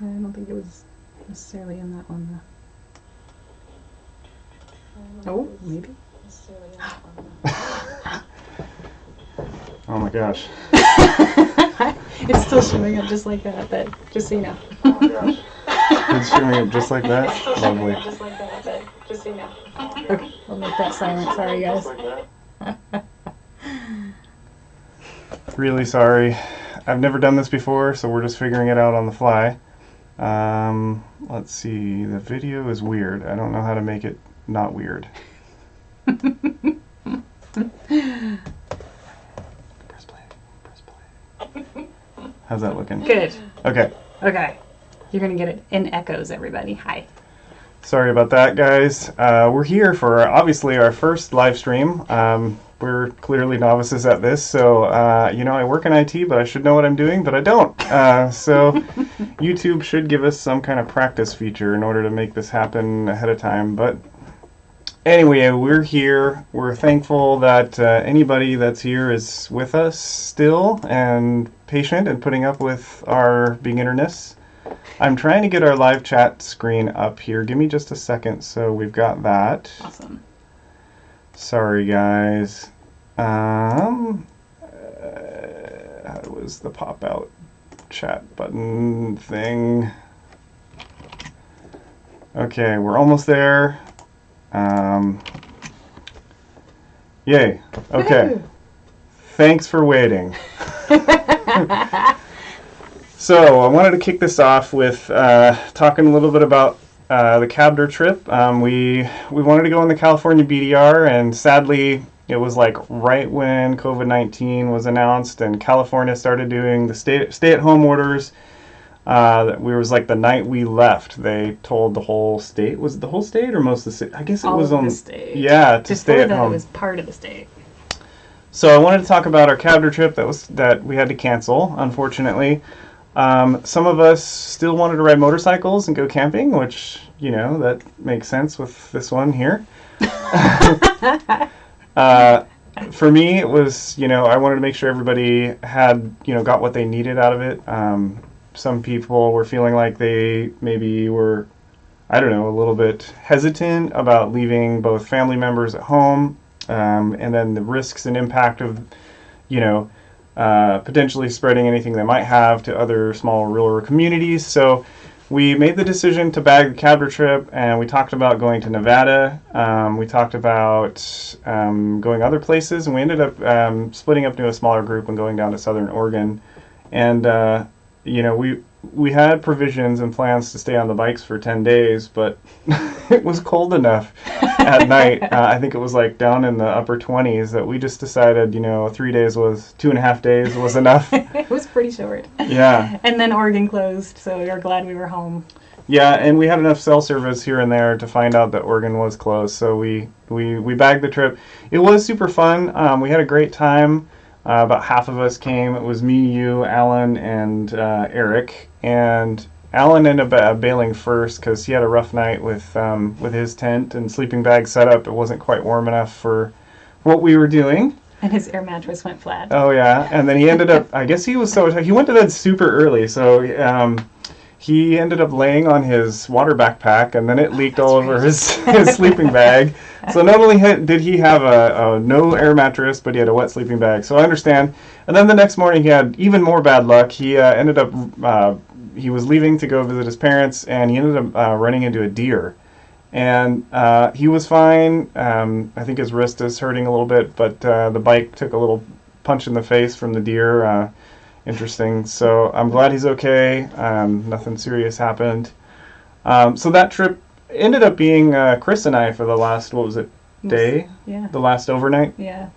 Yeah, I don't think it was necessarily in that one, though. Oh, maybe. Oh my gosh. It's still showing up just like that, but just so you know. Oh my gosh. It's showing up just like that? Lovely. Just like that, but just so you know. Okay, I'll make that silent. Sorry, guys. Really sorry. I've never done this before, so we're just figuring it out on the fly. Let's see. The video is weird. I don't know how to make it not weird. Press play. Press play. How's that looking? Good. Okay. Okay. You're going to get it in echoes, everybody. Hi. Sorry about that, guys. We're here for, obviously, our first live stream. We're clearly novices at this, so, I work in IT, but I should know what I'm doing, but I don't. So YouTube should give us some kind of practice feature in order to make this happen ahead of time. But anyway, we're here. We're thankful that anybody that's here is with us still and patient and putting up with our beginnerness. I'm trying to get our live chat screen up here. Give me just a second, so we've got that. Awesome. Sorry, guys. How was the pop-out chat button thing? Okay, we're almost there. Yay. Okay. Woo-hoo. Thanks for waiting. So I wanted to kick this off with talking a little bit about the Pdr trip. We wanted to go on the California Pdr, and sadly it was like right when COVID-19 was announced and California started doing the stay-at-home orders. That was like the night we left. They told the whole state. Was it the whole state or most of the state? I guess it was on the state. Yeah, to stay at home. It was part of the state. So I wanted to talk about our Pdr trip that we had to cancel, unfortunately. Some of us still wanted to ride motorcycles and go camping, which, that makes sense with this one here. For me, it was, I wanted to make sure everybody had, got what they needed out of it. Some people were feeling like they maybe were, a little bit hesitant about leaving both family members at home, and then the risks and impact of, potentially spreading anything they might have to other small rural communities. So we made the decision to bag the Pdr trip, and we talked about going to Nevada. We talked about going other places, and we ended up splitting up into a smaller group and going down to Southern Oregon. And we had provisions and plans to stay on the bikes for 10 days, but it was cold enough at night. I think it was like down in the upper 20s that we just decided, 2.5 days was enough. It was pretty short. Yeah. And then Oregon closed, so we were glad we were home. Yeah, and we had enough cell service here and there to find out that Oregon was closed, so we bagged the trip. It was super fun. We had a great time. About half of us came. It was me, you, Alan, and Eric. And Alan ended up bailing first because he had a rough night with his tent and sleeping bag setup. It wasn't quite warm enough for what we were doing. And his air mattress went flat. Oh, yeah. And then he ended up, I guess he was he went to bed super early, so he ended up laying on his water backpack, and then it leaked all over his sleeping bag. So not only did he have a no air mattress, but he had a wet sleeping bag. So I understand. And then the next morning he had even more bad luck. He ended up, he was leaving to go visit his parents, and he ended up running into a deer. And he was fine. I think his wrist is hurting a little bit, but the bike took a little punch in the face from the deer. Interesting. So I'm glad he's okay. Nothing serious happened. So that trip ended up being Chris and I for the last, day? Yeah. The last overnight? Yeah.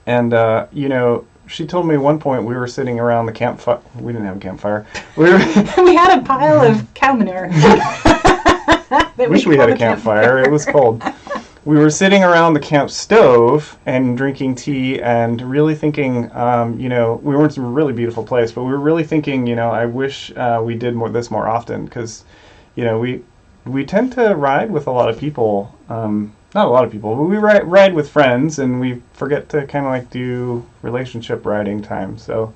And, she told me at one point we were sitting around the campfire. We didn't have a campfire. We had a pile of cow manure. Wish we had a campfire. It was cold. We were sitting around the camp stove and drinking tea and really thinking, we were in some really beautiful place, but we were really thinking, I wish we did this more often because, we tend to ride with a lot of people. Not a lot of people, but we ride with friends, and we forget to kind of do relationship riding time. So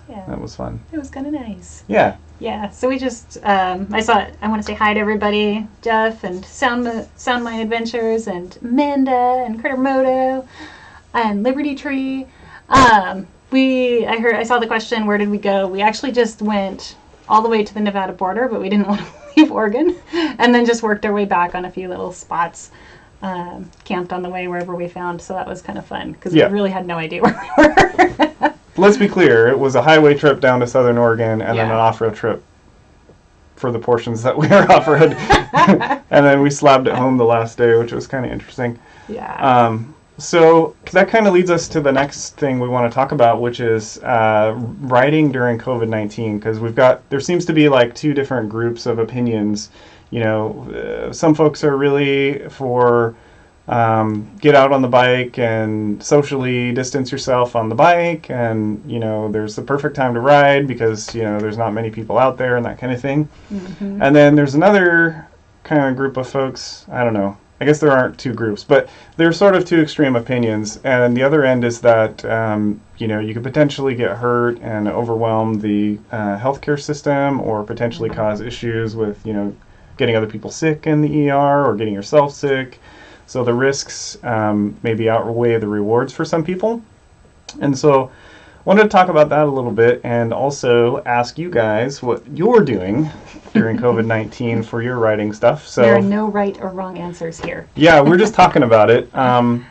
yeah, that was fun. It was kind of nice. Yeah. Yeah, so we just, I want to say hi to everybody, Jeff and Sound Mind Adventures and Minda and Critter Moto and Liberty Tree. I saw the question, where did we go? We actually just went all the way to the Nevada border, but we didn't want to leave Oregon, and then just worked our way back on a few little spots, camped on the way wherever we found, so that was kind of fun, because we really had no idea where we were. Let's be clear, it was a highway trip down to Southern Oregon and then an off-road trip for the portions that we were off-road. And then we slabbed it home the last day, which was kind of interesting. Yeah. So that kind of leads us to the next thing we want to talk about, which is riding during COVID-19, because there seems to be like two different groups of opinions. You know, some folks are really for get out on the bike and socially distance yourself on the bike, and you know there's the perfect time to ride because you know there's not many people out there and that kind of thing. Mm-hmm. And then there's another kind of group of folks, I don't know, I guess there aren't two groups, but there's sort of two extreme opinions, and the other end is that you know you could potentially get hurt and overwhelm the healthcare system, or potentially cause issues with getting other people sick in the ER or getting yourself sick. So the risks maybe outweigh the rewards for some people. And so I wanted to talk about that a little bit and also ask you guys what you're doing during COVID-19 for your riding stuff. So there are no right or wrong answers here. Yeah, we're just talking about it. And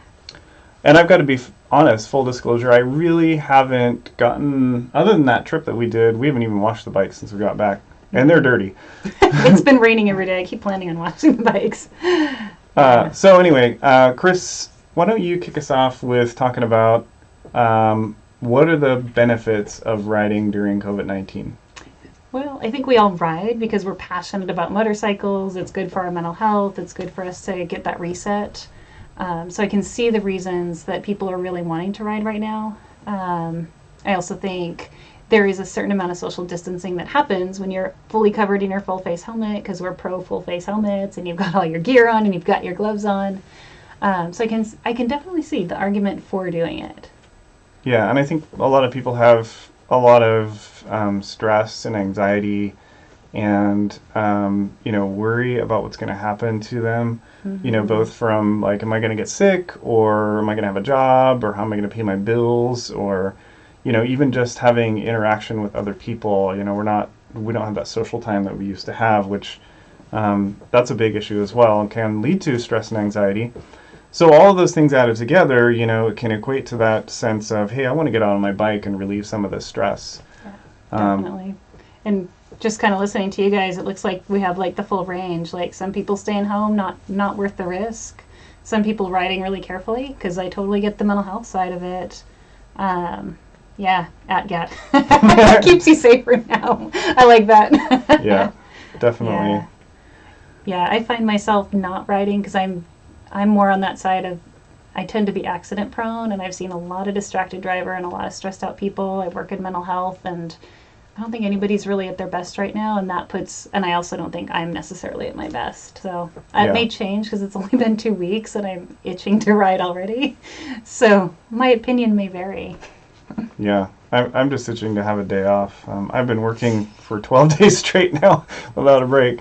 I've got to be honest, full disclosure, I really haven't gotten, other than that trip that we did, we haven't even washed the bikes since we got back. And they're dirty. It's been raining every day. I keep planning on washing the bikes. So anyway, Chris, why don't you kick us off with talking about what are the benefits of riding during COVID-19? Well, I think we all ride because we're passionate about motorcycles. It's good for our mental health. It's good for us to get that reset. So I can see the reasons that people are really wanting to ride right now. I also think there is a certain amount of social distancing that happens when you're fully covered in your full face helmet, because we're pro full face helmets and you've got all your gear on and you've got your gloves on. So I can definitely see the argument for doing it. Yeah, and I think a lot of people have a lot of stress and anxiety and worry about what's going to happen to them. Mm-hmm. Both from like, am I going to get sick, or am I going to have a job, or how am I going to pay my bills, or even just having interaction with other people. We don't have that social time that we used to have, which that's a big issue as well and can lead to stress and anxiety. So all of those things added together, it can equate to that sense of, hey, I want to get out on my bike and relieve some of this stress. Yeah, definitely. And just kind of listening to you guys, it looks like we have like the full range. Like some people staying home, not worth the risk. Some people riding really carefully, because I totally get the mental health side of it. Yeah, that keeps you safer now. I like that. Yeah, definitely. Yeah, I find myself not riding because I'm more on that side of, I tend to be accident prone, and I've seen a lot of distracted driver and a lot of stressed out people. I work in mental health, and I don't think anybody's really at their best right now, and I also don't think I'm necessarily at my best. So it may change because it's only been 2 weeks and I'm itching to ride already. So my opinion may vary. Yeah, I'm just itching to have a day off. I've been working for 12 days straight now without a break.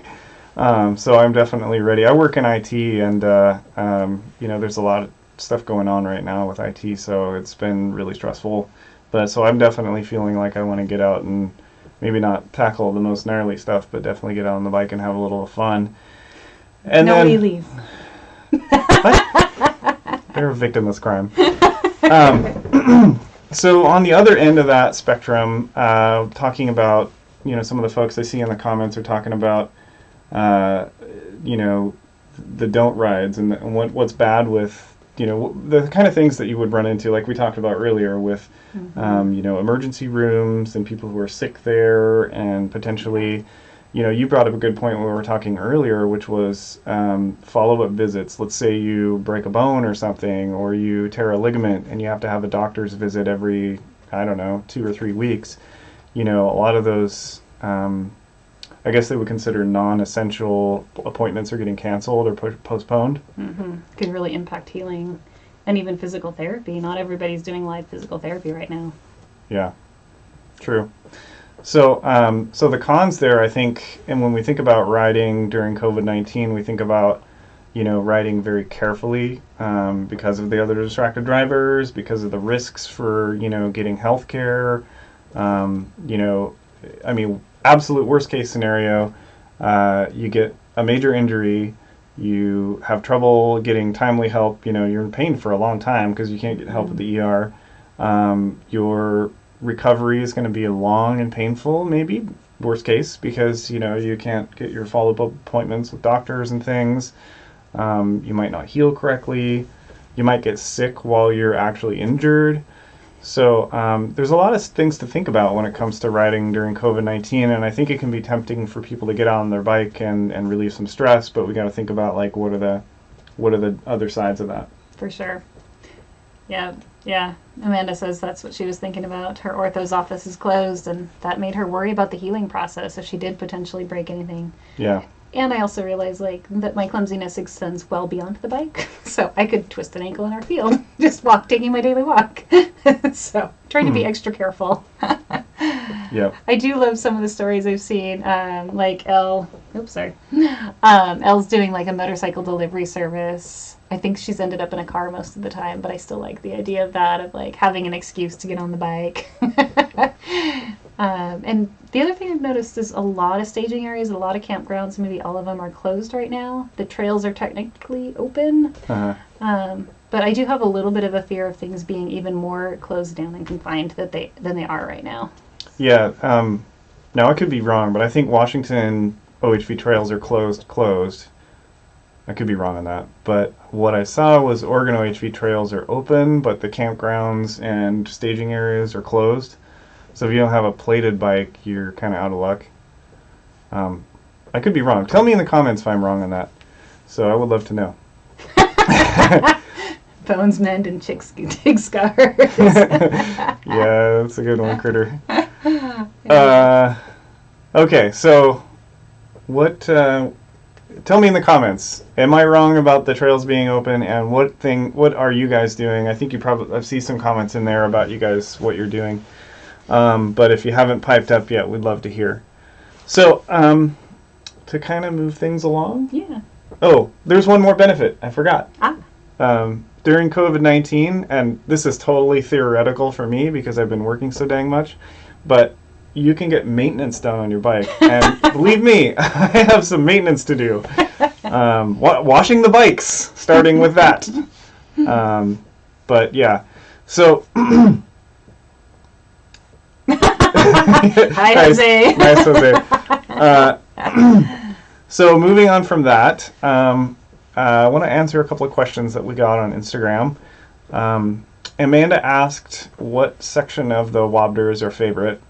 So I'm definitely ready. I work in IT, and there's a lot of stuff going on right now with IT, so it's been really stressful. But so I'm definitely feeling like I want to get out and maybe not tackle the most gnarly stuff, but definitely get out on the bike and have a little fun. And no wheelies. They're a victimless crime. So on the other end of that spectrum, talking about, some of the folks I see in the comments are talking about, the don't rides and what's bad with, the kind of things that you would run into, like we talked about earlier with, emergency rooms and people who are sick there, and potentially, you brought up a good point when we were talking earlier, which was follow-up visits. Let's say you break a bone or something, or you tear a ligament and you have to have a doctor's visit every, 2 or 3 weeks. A lot of those, I guess they would consider non-essential appointments are getting canceled or postponed. Mm-hmm. Could really impact healing and even physical therapy. Not everybody's doing live physical therapy right now. Yeah, true. So the cons there, I think, and when we think about riding during COVID-19, we think about, riding very carefully because of the other distracted drivers, because of the risks for, getting health care. I mean, absolute worst case scenario, you get a major injury, you have trouble getting timely help, you're in pain for a long time because you can't get help at the ER. Your recovery is going to be long and painful, maybe, worst case, because, you can't get your follow-up appointments with doctors and things. You might not heal correctly. You might get sick while you're actually injured. So there's a lot of things to think about when it comes to riding during COVID-19, and I think it can be tempting for people to get out on their bike and relieve some stress, but we got to think about, like, what are the other sides of that. For sure. Yeah. Amanda says that's what she was thinking about. Her ortho's office is closed, and that made her worry about the healing process if she did potentially break anything. Yeah. And I also realized, that my clumsiness extends well beyond the bike. So I could twist an ankle in our field, just taking my daily walk. So trying to be extra careful. Yep. I do love some of the stories I've seen, like Elle's doing like a motorcycle delivery service. I think she's ended up in a car most of the time, but I still like the idea of that, of like having an excuse to get on the bike. And the other thing I've noticed is a lot of staging areas, a lot of campgrounds, maybe all of them are closed right now. The trails are technically open, but I do have a little bit of a fear of things being even more closed down and confined than they are right now. Yeah. Now I could be wrong, but I think Washington OHV trails are closed. I could be wrong on that. But what I saw was Oregon OHV trails are open, but the campgrounds and staging areas are closed. So if you don't have a plated bike, you're kind of out of luck. I could be wrong. Tell me in the comments if I'm wrong on that. So I would love to know. Bones mend and dig scars. Yeah, that's a good one, Critter. Okay, so what? Tell me in the comments. Am I wrong about the trails being open? And what are you guys doing? I think I've seen some comments in there about you guys, what you're doing. But if you haven't piped up yet, we'd love to hear. So, to kind of move things along. Yeah. Oh, there's one more benefit. I forgot. During COVID-19, and this is totally theoretical for me because I've been working so dang much, but you can get maintenance done on your bike. And believe me, I have some maintenance to do. Washing the bikes, starting with that. But yeah, so... Hi, Jose. Nice, Jose. So moving on from that, I want to answer a couple of questions that we got on Instagram. Amanda asked what section of the Wobder is our favorite.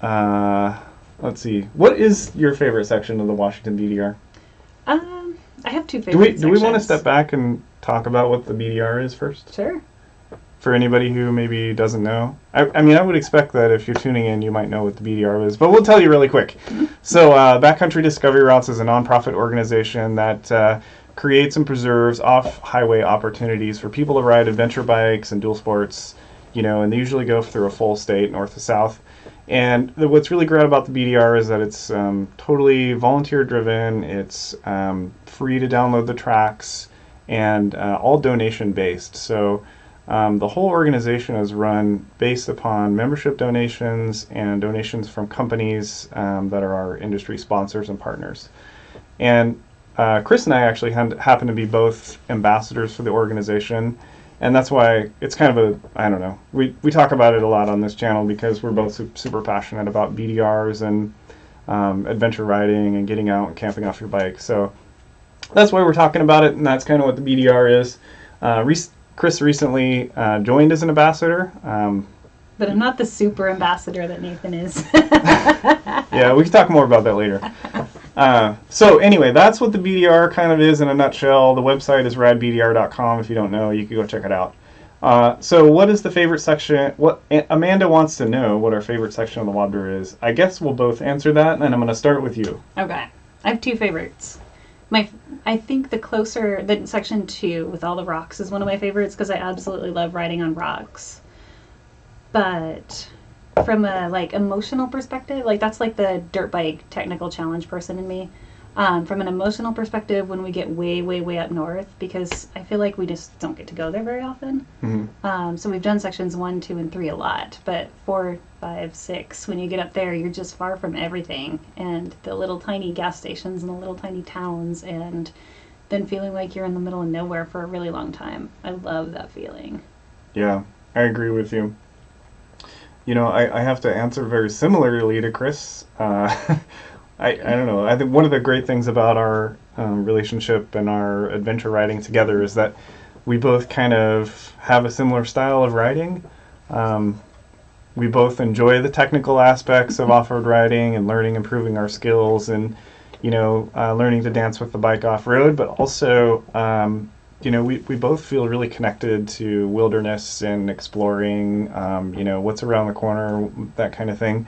Let's see. What is your favorite section of the Washington BDR? I have two favorite sections. Do we want to step back and talk about what the BDR is first? Sure. For anybody who maybe doesn't know. I mean, I would expect that if you're tuning in, you might know what the BDR is, but we'll tell you really quick. So Backcountry Discovery Routes is a nonprofit organization that creates and preserves off-highway opportunities for people to ride adventure bikes and dual sports, and they usually go through a full state, north to south. And what's really great about the BDR is that it's totally volunteer-driven, it's free to download the tracks, and all donation-based. So the whole organization is run based upon membership donations and donations from companies that are our industry sponsors and partners. And Chris and I actually happen to be both ambassadors for the organization, and that's why it's kind of I don't know, we talk about it a lot on this channel because we're both super passionate about BDRs and adventure riding and getting out and camping off your bike. So that's why we're talking about it, and that's kind of what the BDR is. Chris recently joined as an ambassador. But I'm not the super ambassador that Nathan is. Yeah, we can talk more about that later. So anyway, that's what the BDR kind of is in a nutshell. The website is radbdr.com. If you don't know, you can go check it out. So what is the favorite section? What Amanda wants to know what our favorite section of the Wobder is. I guess we'll both answer that, and I'm going to start with you. Okay. I have two favorites. I think the section 2 with all the rocks is one of my favorites because I absolutely love riding on rocks. But from a like emotional perspective, like that's like the dirt bike technical challenge person in me. From an emotional perspective, when we get way, way, way up north, because I feel like we just don't get to go there very often. So we've done sections 1, 2, and 3 a lot, but 4, 5, 6, when you get up there, you're just far from everything, and the little tiny gas stations and the little tiny towns, and then feeling like you're in the middle of nowhere for a really long time. I love that feeling. Yeah, I agree with you. You know, I have to answer very similarly to Chris. I don't know. I think one of the great things about our relationship and our adventure riding together is that we both kind of have a similar style of riding. We both enjoy the technical aspects of off-road riding and learning, improving our skills, and learning to dance with the bike off-road. But also, we both feel really connected to wilderness and exploring. What's around the corner, that kind of thing.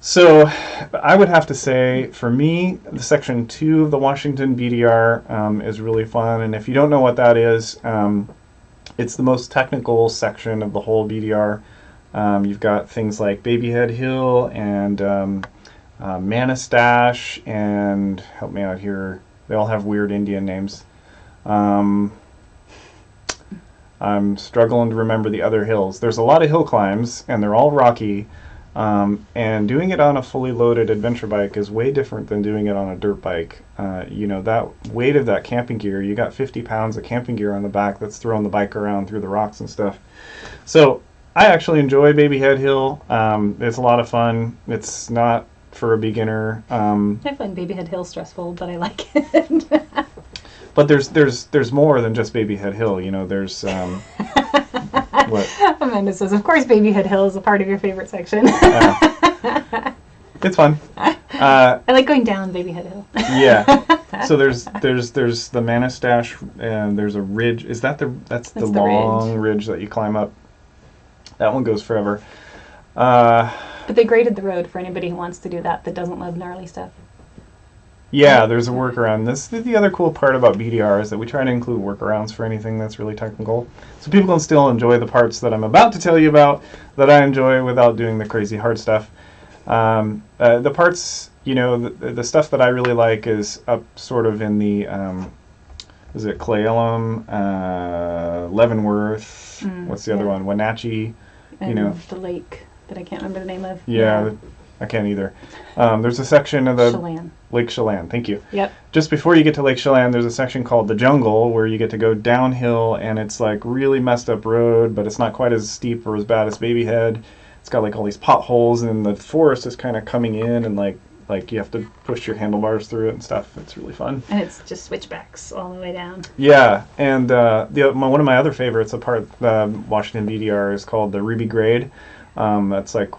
So I would have to say, for me, the Section 2 of the Washington BDR is really fun. And if you don't know what that is, it's the most technical section of the whole BDR. You've got things like Babyhead Hill and Manistash, and help me out here, they all have weird Indian names. I'm struggling to remember the other hills. There's a lot of hill climbs, and they're all rocky. And doing it on a fully loaded adventure bike is way different than doing it on a dirt bike. That weight of that camping gear, you got 50 pounds of camping gear on the back that's throwing the bike around through the rocks and stuff. So I actually enjoy Babyhead Hill. It's a lot of fun. It's not for a beginner. I find Babyhead Hill stressful, but I like it. But there's more than just Babyhead Hill. There's what? Amanda says, of course, Babyhead Hill is a part of your favorite section. It's fun. I like going down Babyhead Hill. Yeah. So there's the Manistash, and there's a ridge. That's the long ridge that you climb up. That one goes forever. But they graded the road for anybody who wants to do that doesn't love gnarly stuff. Yeah, there's a workaround. The other cool part about BDR is that we try to include workarounds for anything that's really technical. So people can still enjoy the parts that I'm about to tell you about that I enjoy without doing the crazy hard stuff. The parts, the stuff that I really like is up sort of in the, is it Cle Elum, Leavenworth, what's the other one, Wenatchee, and the lake that I can't remember the name of. Yeah. I can't either. There's a section of the Chelan. Lake Chelan. Thank you. Yep. Just before you get to Lake Chelan, there's a section called the Jungle where you get to go downhill, and it's like really messed up road, but it's not quite as steep or as bad as Babyhead. It's got like all these potholes, and the forest is kind of coming in, and like you have to push your handlebars through it and stuff. It's really fun. And it's just switchbacks all the way down. Yeah, and one of my other favorites, a part the Washington BDR, is called the Ruby Grade. That's like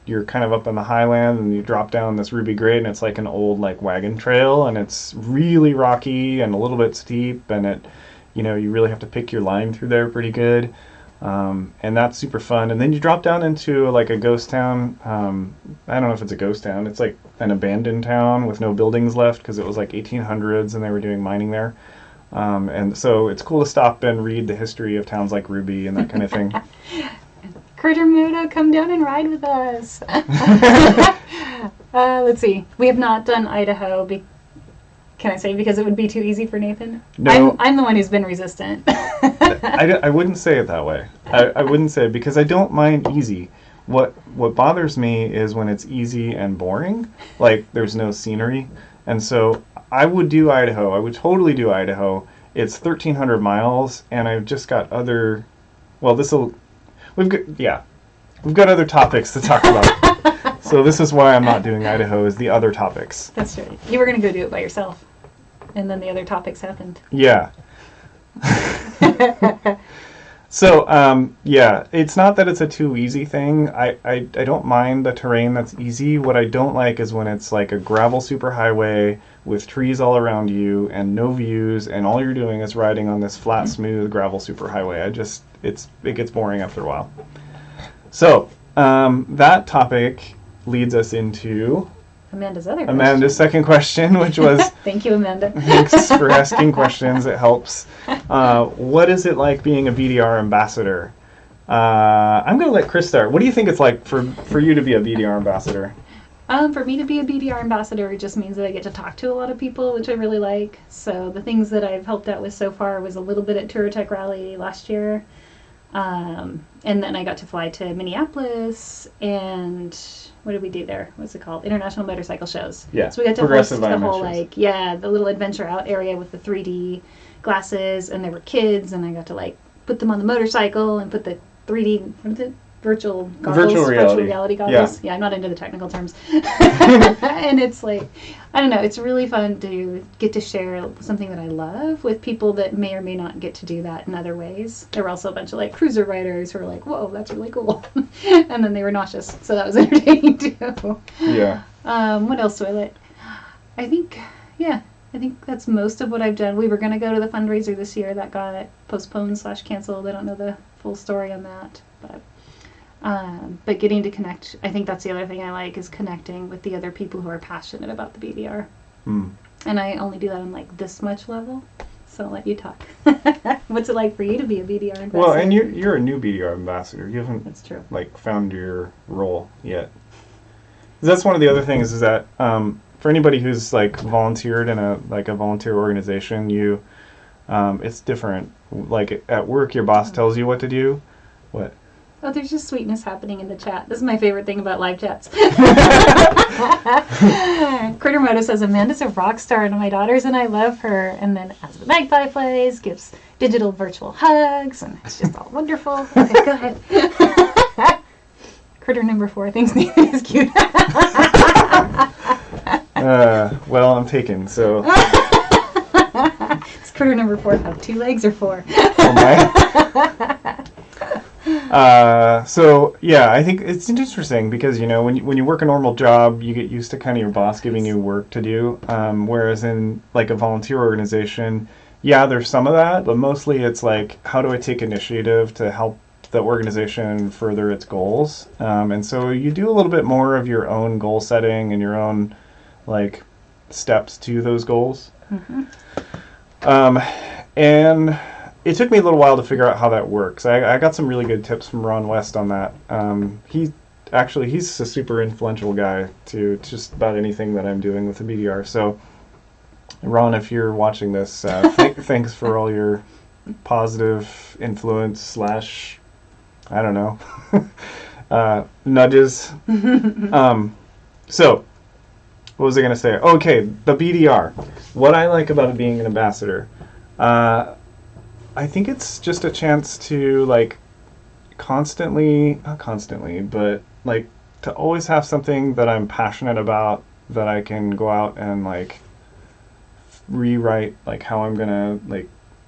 you're kind of up in the highland, and you drop down this ruby grade, and it's like an old like wagon trail, and it's really rocky and a little bit steep, and you really have to pick your line through there pretty good, and that's super fun. And then you drop down into like a ghost town. I don't know if it's a ghost town. It's like an abandoned town with no buildings left because it was like 1800s and they were doing mining there. And so it's cool to stop and read the history of towns like Ruby and that kind of thing. Critter Muda, come down and ride with us. Let's see. We have not done Idaho. Can I say because it would be too easy for Nathan? No. I'm the one who's been resistant. I wouldn't say it that way. I wouldn't say it because I don't mind easy. What bothers me is when it's easy and boring. Like there's no scenery. And so I would do Idaho. I would totally do Idaho. It's 1,300 miles, and I've just got other. Well, we've got other topics to talk about. So this is why I'm not doing Idaho, is the other topics. That's right. You were going to go do it by yourself, and then the other topics happened. Yeah. So, it's not that it's a too easy thing. I don't mind the terrain that's easy. What I don't like is when it's like a gravel superhighway with trees all around you and no views, and all you're doing is riding on this flat, smooth gravel superhighway. It gets boring after a while. So, that topic leads us into Amanda's second question, which was... Thank you, Amanda. Thanks for asking questions. It helps. What is it like being a BDR ambassador? I'm going to let Chris start. What do you think it's like for you to be a BDR ambassador? For me to be a BDR ambassador, it just means that I get to talk to a lot of people, which I really like. So the things that I've helped out with so far was a little bit at Touratech Rally last year. And then I got to fly to Minneapolis and what did we do there? What's it called? International Motorcycle Shows. Yeah. So we got to host Progressive the whole shows. the little adventure out area with the 3D glasses, and there were kids, and I got to put them on the motorcycle and put the 3D, what is it? Virtual goggles, Virtual reality. goggles. Yeah, I'm not into the technical terms. And it's I don't know, it's really fun to get to share something that I love with people that may or may not get to do that in other ways. There were also a bunch of cruiser riders who were like, whoa, that's really cool. And then they were nauseous, so that was entertaining too. Yeah. What else do I like? I think that's most of what I've done. We were going to go to the fundraiser this year that got postponed / canceled. I don't know the full story on that, but getting to connect, I think that's the other thing I like, is connecting with the other people who are passionate about the BDR. And I only do that on this much level, so I'll let you talk. What's it like for you to be a BDR ambassador? Well, and you're a new BDR ambassador. You haven't That's true. Found your role yet. That's one of the other things is that for anybody who's volunteered in a volunteer organization, you it's different. At work, your boss tells you what to do. What? Oh, there's just sweetness happening in the chat. This is my favorite thing about live chats. Crittermoto says, Amanda's a rock star and my daughters and I love her. And then as the magpie plays, gives digital virtual hugs, and it's just all wonderful. Okay, go ahead. Critter number 4 thinks Nathan is cute. Well, I'm taken, so... Does critter number 4 have 2 legs or 4? Oh my. So yeah, I think it's interesting because when you work a normal job, you get used to kind of your boss giving you work to do. Whereas in a volunteer organization, yeah, there's some of that, but mostly it's how do I take initiative to help the organization further its goals? And so you do a little bit more of your own goal setting and your own steps to those goals. Mm-hmm. And it took me a little while to figure out how that works. I got some really good tips from Ron West on that. He's a super influential guy to just about anything that I'm doing with the BDR. So, Ron, if you're watching this, thanks for all your positive influence / I don't know, nudges. So, what was I going to say? Okay, the BDR. What I like about it being an ambassador. I think it's just a chance to not constantly, but to always have something that I'm passionate about that I can go out and rewrite how I'm gonna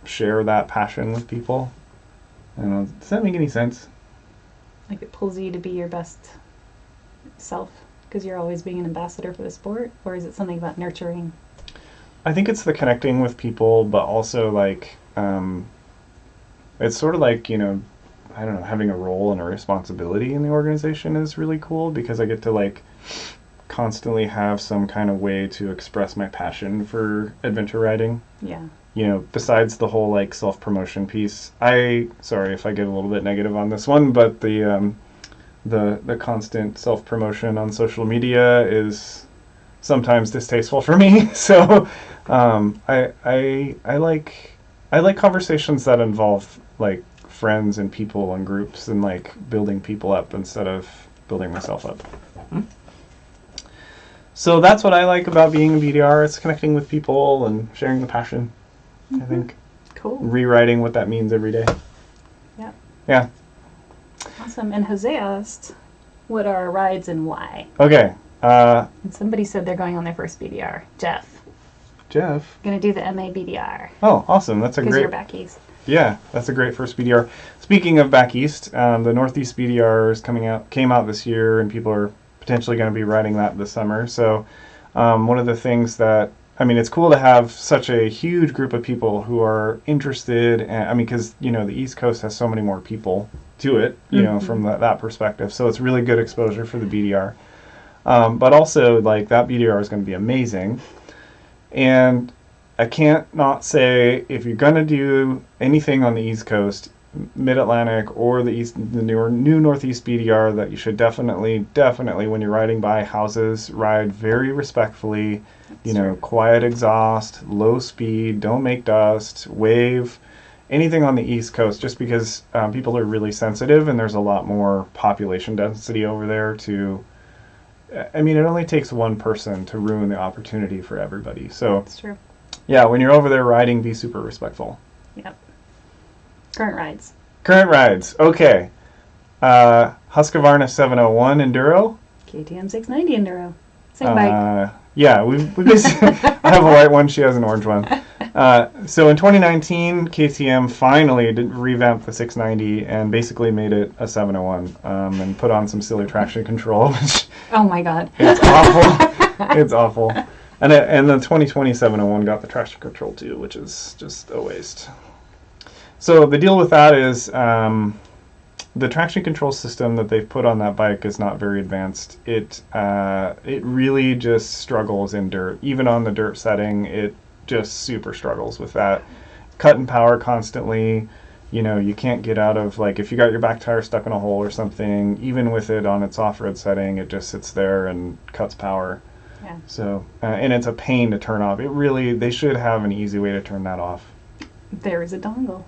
share that passion with people. I don't know, does that make any sense? It pulls you to be your best self because you're always being an ambassador for the sport, or is it something about nurturing? I think it's the connecting with people, but also it's sort of I don't know, having a role and a responsibility in the organization is really cool because I get to constantly have some kind of way to express my passion for adventure riding. Yeah. Besides the whole self-promotion piece. Sorry if I get a little bit negative on this one, but the constant self-promotion on social media is sometimes distasteful for me. So I like conversations that involve friends and people and groups and building people up instead of building myself up. So that's what I like about being a BDR. It's connecting with people and sharing the passion. I think. Cool. Rewriting what that means every day. Yeah. Yeah. Awesome. And Jose asked, what are our rides and why? Okay. And somebody said they're going on their first BDR. Jeff. Gonna do the MA BDR. Oh, awesome. That's a great... Because you're back east. Yeah, that's a great first BDR. Speaking of back east, the Northeast BDR came out this year, and people are potentially going to be riding that this summer. So one of the things that, it's cool to have such a huge group of people who are interested, and because the East Coast has so many more people to it, from that perspective. So it's really good exposure for the BDR. But also, that BDR is going to be amazing. And I can't not say, if you're going to do anything on the East Coast, Mid-Atlantic or the new Northeast BDR, that you should definitely, when you're riding by houses, ride very respectfully. Quiet exhaust, low speed, don't make dust, wave, anything on the East Coast, just because people are really sensitive and there's a lot more population density over there I mean, it only takes one person to ruin the opportunity for everybody. So, that's true. Yeah, when you're over there riding, be super respectful. Yep. Current rides. Okay. Husqvarna 701 Enduro. KTM 690 Enduro. Same bike. Yeah, we basically, I have a white one, she has an orange one. So in 2019, KTM finally revamped the 690 and basically made it a 701 and put on some silly traction control, which... Oh my god. It's awful. It's awful. And the 2020 701 got the traction control too, which is just a waste. So the deal with that is the traction control system that they've put on that bike is not very advanced. It really just struggles in dirt. Even on the dirt setting, it just super struggles with that. Cutting power constantly. You can't get out of, like, if you got your back tire stuck in a hole or something, even with it on its off-road setting, it just sits there and cuts power. Yeah. So, and it's a pain to turn off. They should have an easy way to turn that off. There is a dongle.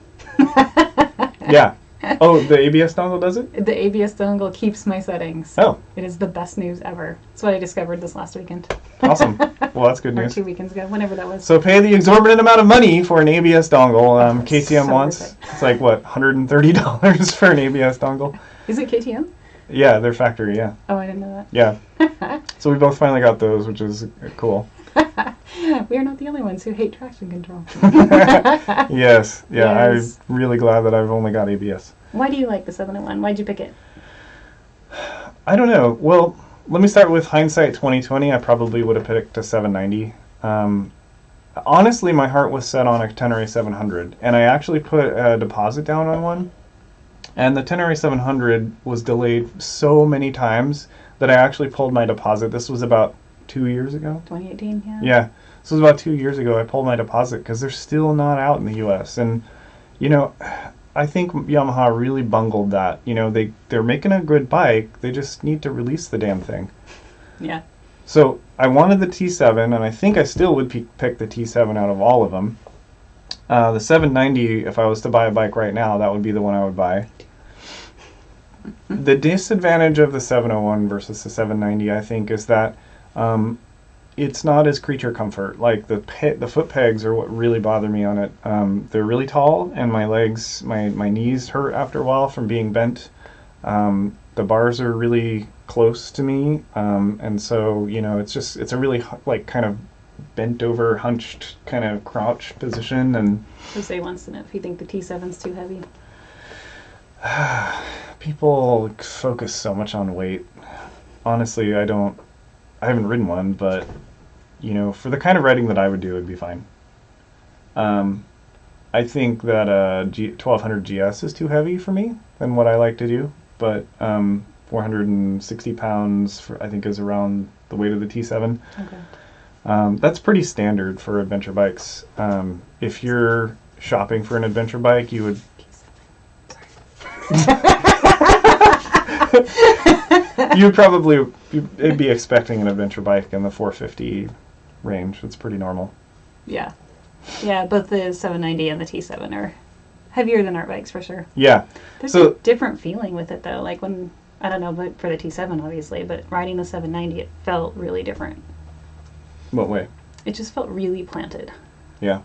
Yeah. Oh, the ABS dongle does it? The ABS dongle keeps my settings. Oh. It is the best news ever. That's what I discovered this last weekend. Awesome. Well, that's good Or news. 2 weekends ago, whenever that was. So pay the exorbitant amount of money for an ABS dongle. KTM So wants. worth it. It's like, what, $130 for an ABS dongle? Is it KTM? Yeah, their factory, yeah. Oh, I didn't know Yeah. So we both finally got those, which is cool. that. We are not the only ones who hate traction control. Yes. Yeah, Yes. I'm really glad that I've only got ABS. Why do you like the 701? Why'd you pick it? I don't know. Well, let me start with hindsight 2020. I probably would have picked a 790. Honestly, my heart was set on a Tenere 700, and I actually put a deposit down on one. And the Tenere 700 was delayed so many times that I actually pulled my deposit. This was about 2 years ago. 2018, yeah? Yeah. This was about 2 years ago. I pulled my deposit because they're still not out in the U.S. And, I think Yamaha really bungled that. They're making a good bike. They just need to release the damn thing. Yeah. So I wanted the T7, and I think I still would pick the T7 out of all of them. The 790, if I was to buy a bike right now, that would be the one I would buy. The disadvantage of the 701 versus the 790, I think, is that it's not as creature comfort. Like the foot pegs are what really bother me on it. They're really tall, and my legs, my knees hurt after a while from being bent. The bars are really close to me, and so it's a really kind of bent over, hunched, kind of crouched position. And Jose wants to know if you think the T7's too heavy. people focus so much on weight. Honestly, I haven't ridden one, but for the kind of riding that I would do, it'd be fine. I think that 1200 GS is too heavy for me than what I like to do, but 460 pounds I think is around the weight of the T7. Okay. That's pretty standard for adventure bikes. If you're shopping for an adventure bike, you would... You'd probably be expecting an adventure bike in the 450 range. It's pretty normal. Yeah. Yeah, both the 790 and the T7 are heavier than our bikes for sure. Yeah. There's So a different feeling with it though. Like when, I don't know, but for the T7 obviously, but riding the 790, it felt really different. what way? It just felt really planted. Yeah.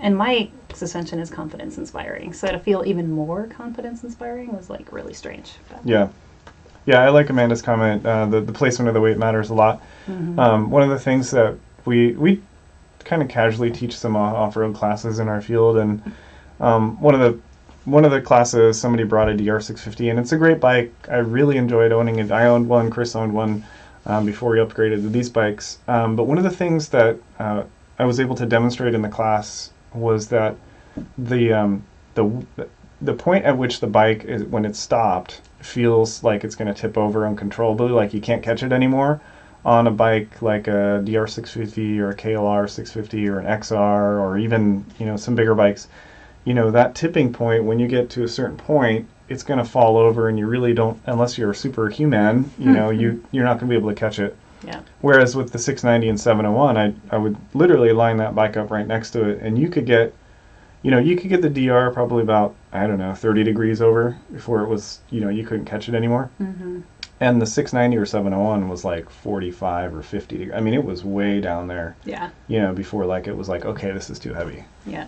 And my suspension is confidence inspiring. So to feel even more confidence inspiring was really strange. But. Yeah. Yeah, I like Amanda's comment. The placement of the weight matters a lot. Mm-hmm. One of the things that we kind of casually teach some off-road classes in our field, and one of the classes, somebody brought a Dr 650, and it's a great bike. I really enjoyed owning it. I owned one. Chris owned one before we upgraded to these bikes. But one of the things that I was able to demonstrate in the class was that the point at which the bike is, when it's stopped, feels like it's going to tip over uncontrollably, like you can't catch it anymore. On a bike like a Dr 650 or a KLR 650 or an XR or even some bigger bikes, that tipping point, when you get to a certain point, it's going to fall over, and you really don't, unless you're a superhuman, you're not going to be able to catch it. Yeah. Whereas with the 690 and 701, I would literally line that bike up right next to it, and you could get the DR probably about, I don't know, 30 degrees over before it was, you couldn't catch it anymore. Mm-hmm. And the 690 or 701 was like 45 or 50 degrees. I mean, it was way down there. Yeah. Before it was like, okay, this is too heavy. Yeah.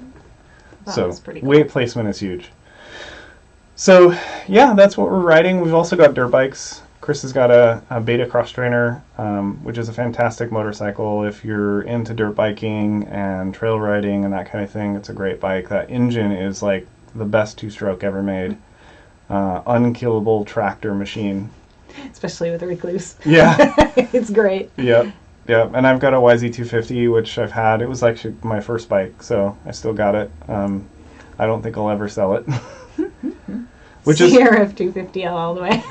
So pretty cool. weight placement is huge. So yeah, that's what we're riding. We've also got dirt bikes. Chris has got a Beta Cross Trainer, which is a fantastic motorcycle. If you're into dirt biking and trail riding and that kind of thing, it's a great bike. That engine is like the best two-stroke ever made. Unkillable tractor machine. Especially with the Recluse. Yeah. It's great. Yep. And I've got a YZ250, which I've had. It was actually my first bike, so I still got it. I don't think I'll ever sell it. Which is CRF 250L all the way.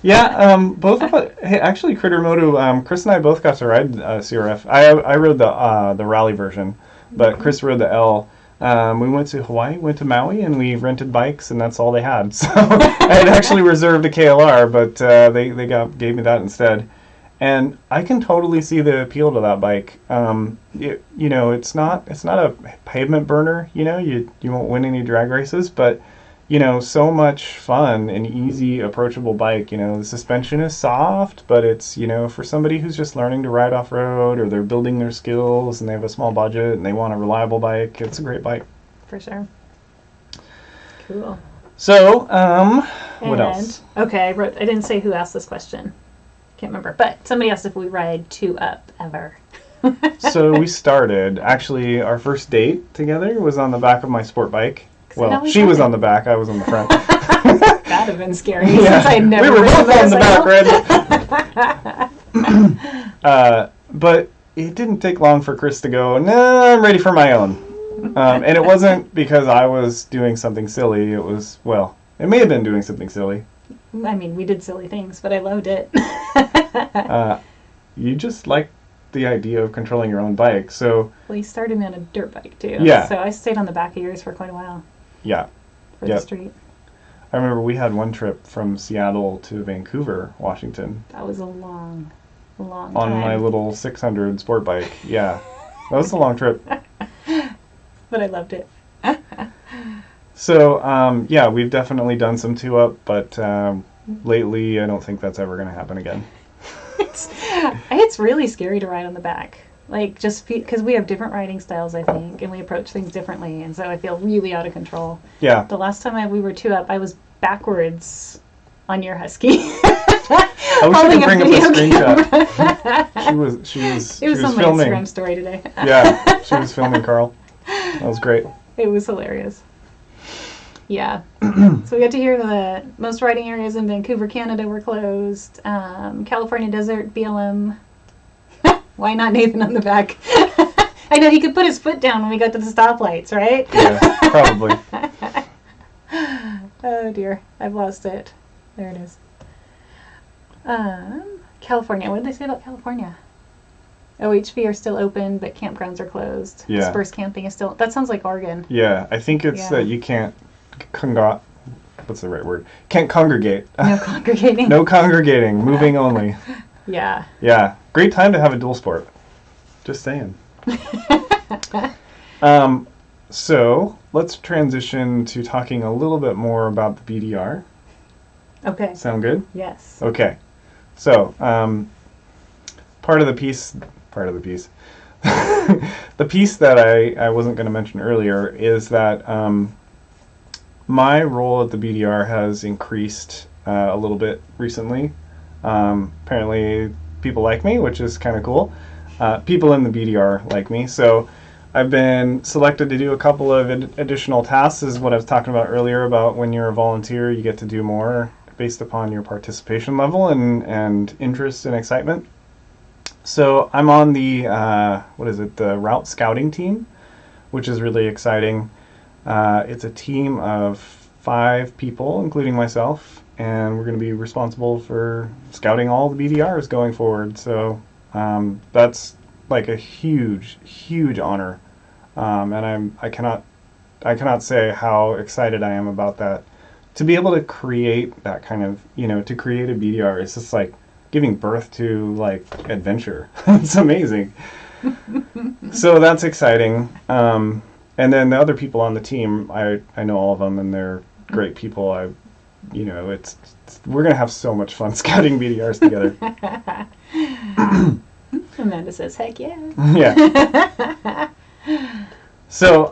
Yeah, both of us. Hey, actually, Critter Moto. Chris and I both got to ride CRF. I rode the rally version, but Chris rode the L. We went to Hawaii, went to Maui, and we rented bikes, and that's all they had. So I had actually reserved a KLR, but they gave me that instead. And I can totally see the appeal to that bike. It's not a pavement burner. You won't win any drag races, but so much fun and easy, approachable bike. The suspension is soft, but it's, for somebody who's just learning to ride off-road, or they're building their skills and they have a small budget and they want a reliable bike, it's a great bike. For sure. Cool. So, what else? Okay, I didn't say who asked this question. Can't remember, but somebody asked if we ride 2-up ever. So we started, actually, our first date together was on the back of my sport bike. Well, she was on the back, I was on the front. That'd have been scary, yeah. since I'd never we were both on the back, right? But it didn't take long for Chris to go, no, I'm ready for my own. And it wasn't because I was doing something silly. It was, well, it may have been doing something silly. I mean, we did silly things, but I loved it. You just like the idea of controlling your own bike, so... Well, you started me on a dirt bike, too. Yeah. So I stayed on the back of yours for quite a while. Yeah. For the street. I remember we had one trip from Seattle to Vancouver, Washington. That was a long time. On my little 600 sport bike. Yeah. That was a long trip. But I loved it. So, yeah, we've definitely done some 2-up, but lately I don't think that's ever going to happen again. It's really scary to ride on the back. Like, just because we have different riding styles, I think, and we approach things differently, and so I feel really out of control. Yeah. The last time we were 2-up, I was backwards on your Husky. I wish I could bring up the screenshot. she was on my filming. Instagram story today. Yeah, she was filming Carl. That was great. It was hilarious. Yeah. So we got to hear the most riding areas in Vancouver, Canada were closed. California Desert, BLM. Why not Nathan on the back? I know, he could put his foot down when we got to the stoplights, right? Yeah, probably. Oh dear, I've lost it. There it is. California. What did they say about California? OHV are still open, but campgrounds are closed. Yeah. Dispersed camping is still... That sounds like Oregon. Yeah, I think it's that you can't... What's the right word? Can't congregate. No congregating. No congregating. Moving only. Yeah. Yeah. Great time to have a dual sport. Just saying. So, let's transition to talking a little bit more about the BDR. Okay. Sound good? Yes. Okay. So, part of the piece, the piece that I wasn't going to mention earlier is that my role at the BDR has increased a little bit recently. Apparently, people like me, which is kind of cool. People in the BDR like me, so I've been selected to do a couple of additional tasks. This is what I was talking about earlier about when you're a volunteer, you get to do more based upon your participation level and interest and excitement. So I'm on the, the route scouting team, which is really exciting. It's a team of 5 people, including myself, and we're going to be responsible for scouting all the BDRs going forward. So that's like a huge, huge honor, and I cannot cannot say how excited I am about that. To be able to create that kind of, to create a BDR is just like giving birth to like adventure. It's amazing. So that's exciting. And then the other people on the team, I know all of them, and they're great people. We're gonna have so much fun scouting BDRs together. Amanda says, "Heck yeah!" Yeah. So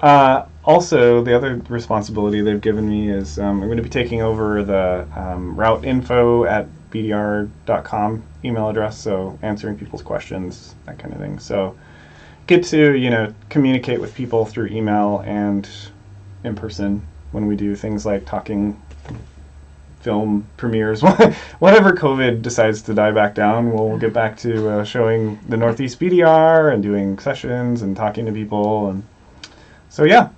also the other responsibility they've given me is I'm going to be taking over the route info at pdr.com email address. So answering people's questions, that kind of thing. So get to communicate with people through email and in person when we do things like talking film premieres. Whenever COVID decides to die back down, we'll get back to showing the Northeast BDR and doing sessions and talking to people. And so yeah,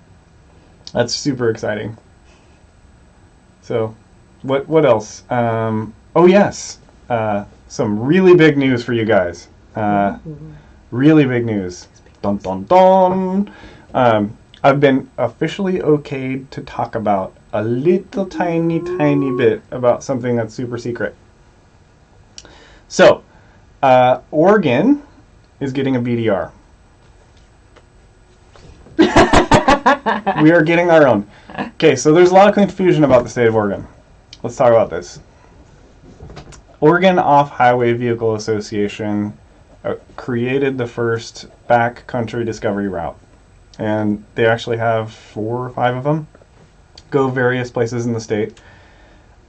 that's super exciting. So what else? Oh yes, some really big news for you guys. Really big news. Dun dun dun. I've been officially okayed to talk about a little tiny bit about something that's super secret. So, Oregon is getting a BDR. We are getting our own. Okay, so there's a lot of confusion about the state of Oregon. Let's talk about this. Oregon Off-Highway Vehicle Association created the first backcountry discovery route. And they actually have 4 or 5 of them. Go various places in the state.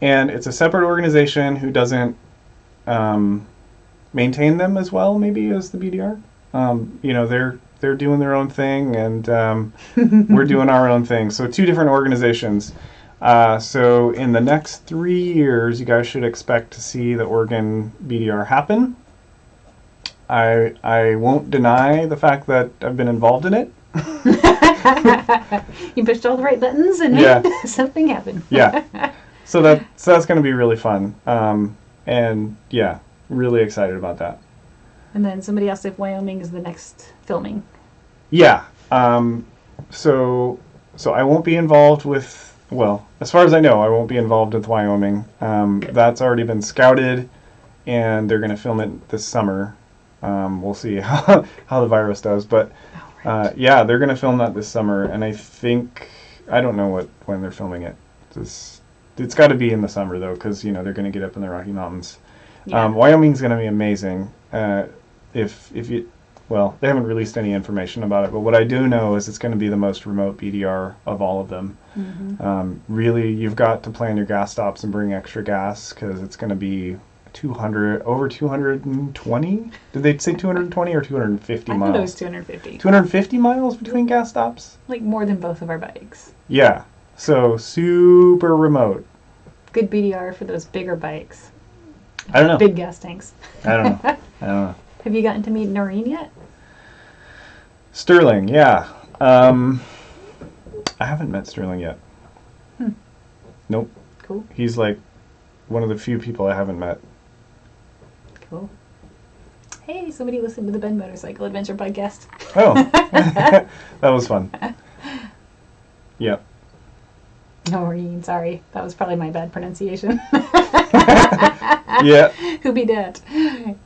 And it's a separate organization who doesn't maintain them as well, maybe, as the BDR. They're doing their own thing, and we're doing our own thing. So 2 different organizations. So in the next 3 years, you guys should expect to see the Oregon BDR happen. I won't deny the fact that I've been involved in it. You pushed all the right buttons and made something happen. Yeah. So that's going to be really fun. And yeah, really excited about that. And then somebody asked if Wyoming is the next filming. Yeah. So I won't be involved with, well, as far as I know, I won't be involved with Wyoming. That's already been scouted, and they're going to film it this summer. We'll see how the virus does, but yeah, they're going to film that this summer, and I don't know when they're filming it. It's got to be in the summer though, because they're going to get up in the Rocky Mountains. Yeah. Wyoming's going to be amazing. Well, they haven't released any information about it, but what I do know is it's going to be the most remote BDR of all of them. Mm-hmm. Really, you've got to plan your gas stops and bring extra gas, because it's going to be over 220? Did they say 220 or 250 miles? I thought it was 250. 250 miles between gas stops? Like more than both of our bikes. Yeah. So super remote. Good BDR for those bigger bikes. I don't know. Big gas tanks. I don't know. Have you gotten to meet Noreen yet? Sterling, yeah. I haven't met Sterling yet. Nope. Cool. He's like one of the few people I haven't met. Cool. Hey, somebody listened to the Ben Motorcycle Adventure podcast. Oh, that was fun. Yep. Noreen, sorry. That was probably my bad pronunciation. Yeah. Who be that?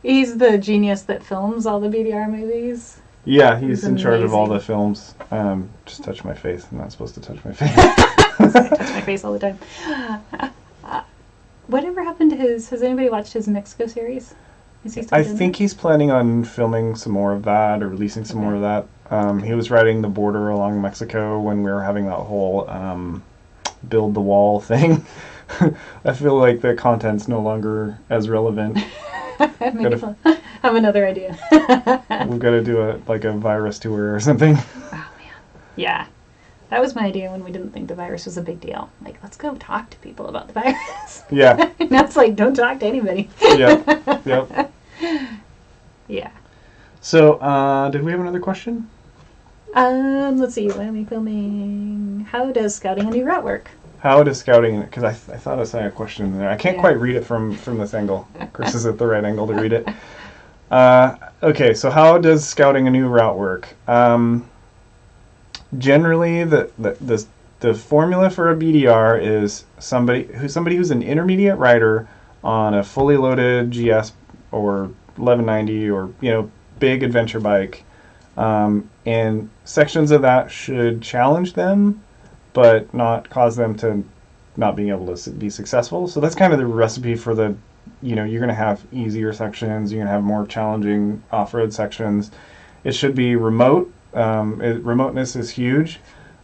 He's the genius that films all the BDR movies. Yeah, he's in charge of all the films. Just touch my face. I'm not supposed to touch my face. I touch my face all the time. Whatever happened to has anybody watched his Mexico series? Is he still I doing think that? he's planning on filming some more of that, or releasing some more of that. He was riding the border along Mexico when we were having that whole build the wall thing. I feel like the content's no longer as relevant. Maybe have another idea. We've got to do a virus tour or something. Oh man, yeah, that was my idea when we didn't think the virus was a big deal. Like, let's go talk to people about the virus. Yeah. Now it's like, don't talk to anybody. Yep. Yeah. So, did we have another question? Let's see. Wyoming filming. How does scouting a new route work? How does scouting? Because I thought I saw a question in there. I can't quite read it from this angle. Chris is at the right angle to read it. Okay, so how does scouting a new route work? generally the formula for a BDR is somebody who's an intermediate rider on a fully loaded GS or 1190 or big adventure bike, and sections of that should challenge them, but not cause them to not being able to be successful. So that's kind of the recipe for the, you're going to have easier sections, you're going to have more challenging off-road sections. It should be remote. Remoteness is huge.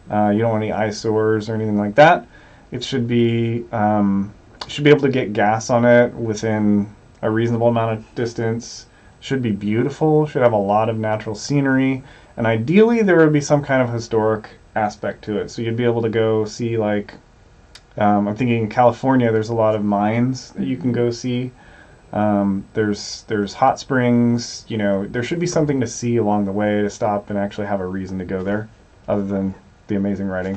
You don't want any eyesores or anything like that. It should be able to get gas on it within a reasonable amount of distance. Should be beautiful. Should have a lot of natural scenery, and ideally there would be some kind of historic aspect to it. So you'd be able to go see, like, I'm thinking in California, there's a lot of mines that you can go see. There's hot springs. There should be something to see along the way to stop and actually have a reason to go there, other than the amazing riding.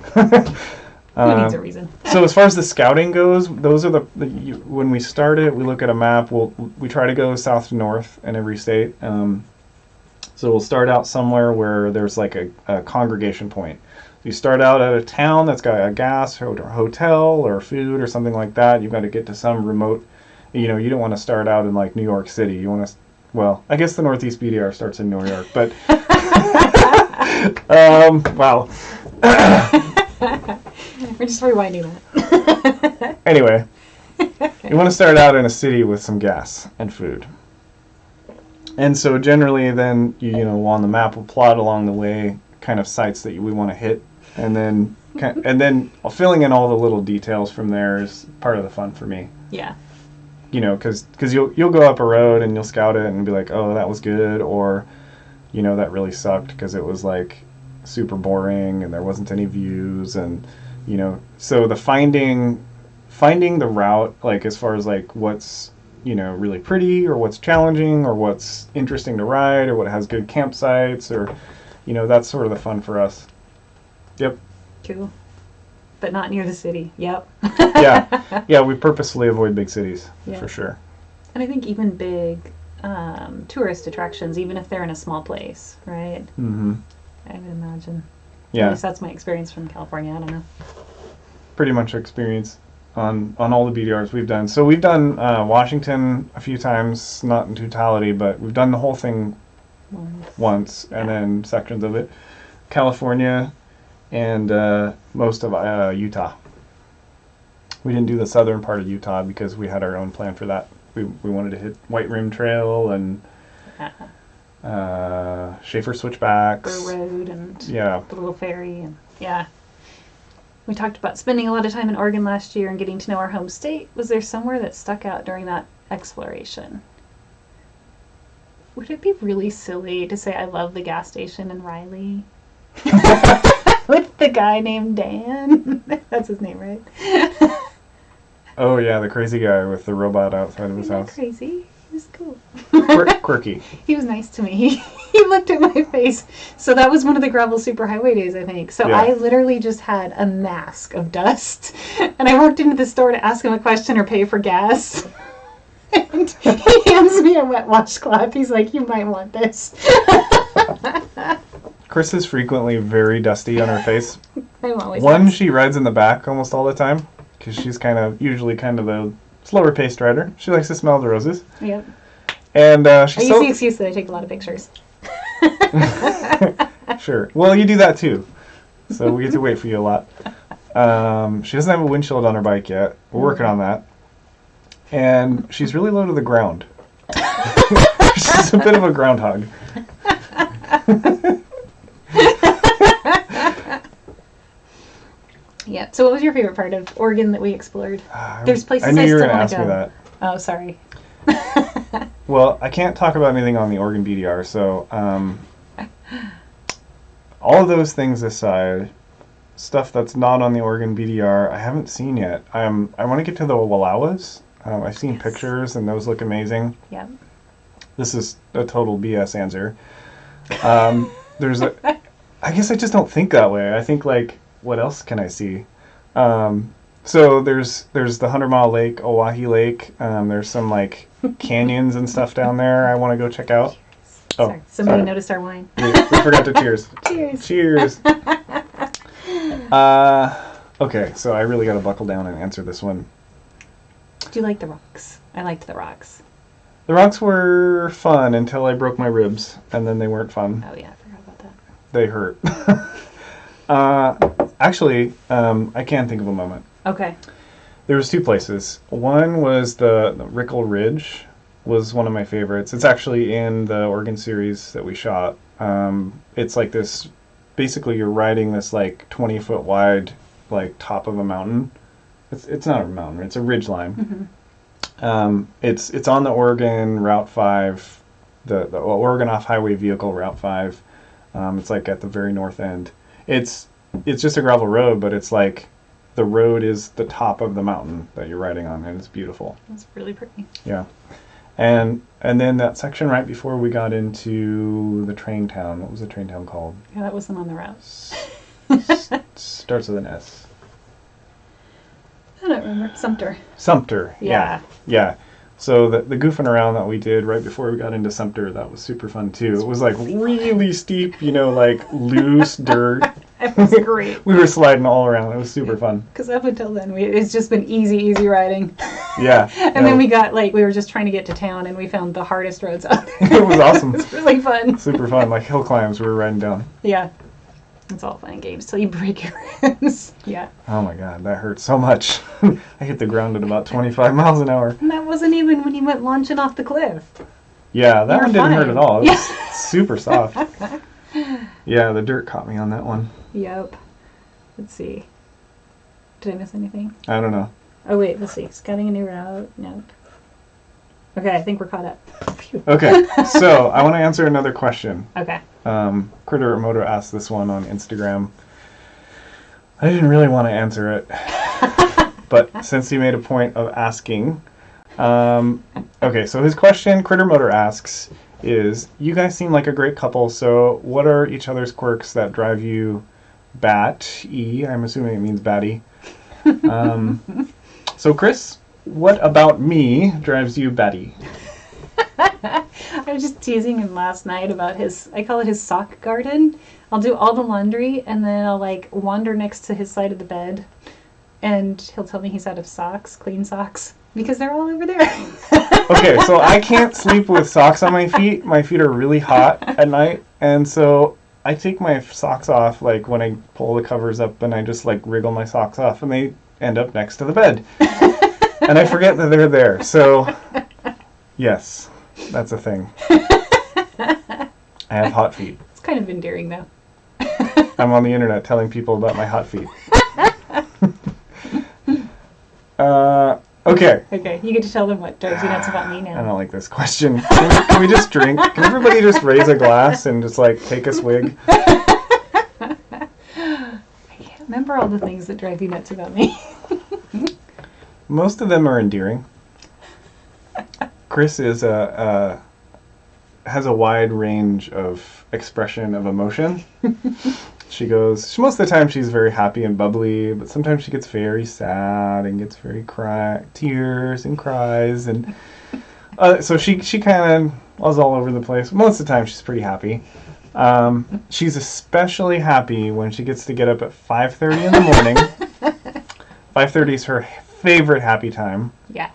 Who needs a reason? So as far as the scouting goes, those are when we start it, we look at a map. We try to go south to north in every state. So we'll start out somewhere where there's like a congregation point. You start out at a town that's got a gas or a hotel or food or something like that. You've got to get to some remote. You don't want to start out in like New York City. You want to, well, I guess the Northeast BDR starts in New York, but wow. We're just rewinding that. Anyway, you want to start out in a city with some gas and food. And so generally then, on the map, we'll plot along the way kind of sites that we want to hit. And then filling in all the little details from there is part of the fun for me. Yeah. Because you'll go up a road and you'll scout it and be like, oh, that was good, or, that really sucked because it was like super boring and there wasn't any views, and so the finding the route, like as far as like what's really pretty or what's challenging or what's interesting to ride or what has good campsites, or that's sort of the fun for us. Yep. Cool. But not near the city. Yep. Yeah, we purposefully avoid big cities, for sure. And I think even big tourist attractions, even if they're in a small place, right? Mm-hmm. I would imagine. Yeah. At least that's my experience from California. I don't know. Pretty much experience on all the BDRs we've done. So we've done Washington a few times, not in totality, but we've done the whole thing once, and then sections of it. California and most of Utah. We didn't do the southern part of Utah because we had our own plan for that. We wanted to hit White Rim Trail and Schaefer Switchbacks. Burr Road and the little ferry. And we talked about spending a lot of time in Oregon last year and getting to know our home state. Was there somewhere that stuck out during that exploration? Would it be really silly to say I love the gas station in Riley? With the guy named Dan? That's his name, right? Oh yeah, the crazy guy with the robot outside of his house. Crazy. He was cool. Quirky. He was nice to me. He looked at my face. So that was one of the gravel superhighway days, I think. So I literally just had a mask of dust. And I walked into the store to ask him a question or pay for gas. And he hands me a wet washcloth. He's like, you might want this. Chris is frequently very dusty on her face. I'm always One, she rides in the back almost all the time because she's usually kind of a slower paced rider. She likes to smell the roses. Yep. And I use the excuse that I take a lot of pictures. Sure. Well, you do that too. So we get to wait for you a lot. She doesn't have a windshield on her bike yet. We're working on that. And she's really low to the ground. She's a bit of a groundhog. Yeah. So what was your favorite part of Oregon that we explored? There's places I knew you were still going to want ask to go. me that. Oh, sorry. Well, I can't talk about anything on the Oregon BDR, so all of those things aside, stuff that's not on the Oregon BDR, I haven't seen yet. I want to get to the Wallowas. I've seen pictures, and those look amazing. Yeah. This is a total BS answer. I guess I just don't think that way. I think, like, what else can I see? So there's the 100-mile lake, Oahe Lake. There's some, like, canyons and stuff down there I want to go check out. Sorry. Somebody noticed our wine. We forgot to cheers. Cheers. Cheers. Okay, so I really got to buckle down and answer this one. Do you like the rocks? I liked the rocks. The rocks were fun until I broke my ribs, and then they weren't fun. Oh yeah, I forgot about that. They hurt. Actually, I can think of a moment. Okay. There was two places. One was the Rickle Ridge was one of my favorites. It's actually in the Oregon series that we shot. It's like this, basically you're riding this like 20-foot wide like top of a mountain. It's not a mountain, it's a ridge line. Mm-hmm. It's on the Oregon Route 5, the Oregon Off-Highway Vehicle Route 5. It's like at the very north end. It's just a gravel road, but it's like the road is the top of the mountain that you're riding on, and it's beautiful. That's really pretty. Yeah. And then that section right before we got into the train town. What was the train town called? Yeah, that wasn't on the route. Starts with an S. I don't remember. Sumter. Sumter. Yeah. Yeah. So the goofing around that we did right before we got into Sumter, that was super fun too. It was like really steep, like loose dirt. It was great. We were sliding all around. It was super fun. Because up until then, it's just been easy riding. Yeah. And then we got we were just trying to get to town, and we found the hardest roads out there. It was awesome. It was really fun. Super fun, like hill climbs we were riding down. Yeah. It's all fun and games till you break your ribs. Yeah. Oh my God, that hurt so much. I hit the ground at about 25 miles an hour. And that wasn't even when you went launching off the cliff. Yeah, that one didn't hurt at all. It was Yeah. super soft. Yeah, the dirt caught me on that one. Yep. Let's see. Did I miss anything? I don't know. Oh, wait. Let's see. Scouting a new route. Nope. Okay, I think we're caught up. Phew. Okay, so I want to answer another question. Okay. Critter Moto asked this one on Instagram. I didn't really want to answer it, but since he made a point of asking, okay, so his question, Critter Motor asks, is, you guys seem like a great couple, so what are each other's quirks that drive you bat-y? I'm assuming it means batty. So Chris, what about me drives you batty? I was just teasing him last night about I call it his sock garden. I'll do all the laundry, and then I'll wander next to his side of the bed, and he'll tell me he's out of socks, clean socks, because they're all over there. Okay, so I can't sleep with socks on my feet. My feet are really hot at night, and so I take my socks off when I pull the covers up, and I just wriggle my socks off, and they end up next to the bed. And I forget that they're there. So, yes, that's a thing. I have hot feet. It's kind of endearing, though. I'm on the internet telling people about my hot feet. Okay. Okay, you get to tell them what drives you nuts about me now. I don't like this question. Can we just drink? Can everybody just raise a glass and just take a swig? I can't remember all the things that drive you nuts about me. Most of them are endearing. Chris is has a wide range of expression of emotion. Most of the time she's very happy and bubbly, but sometimes she gets very sad and gets very tears and cries, and so she kind of was all over the place. Most of the time she's pretty happy. She's especially happy when she gets to get up at 5:30 in the morning. 5:30 is her favorite happy time. Yeah.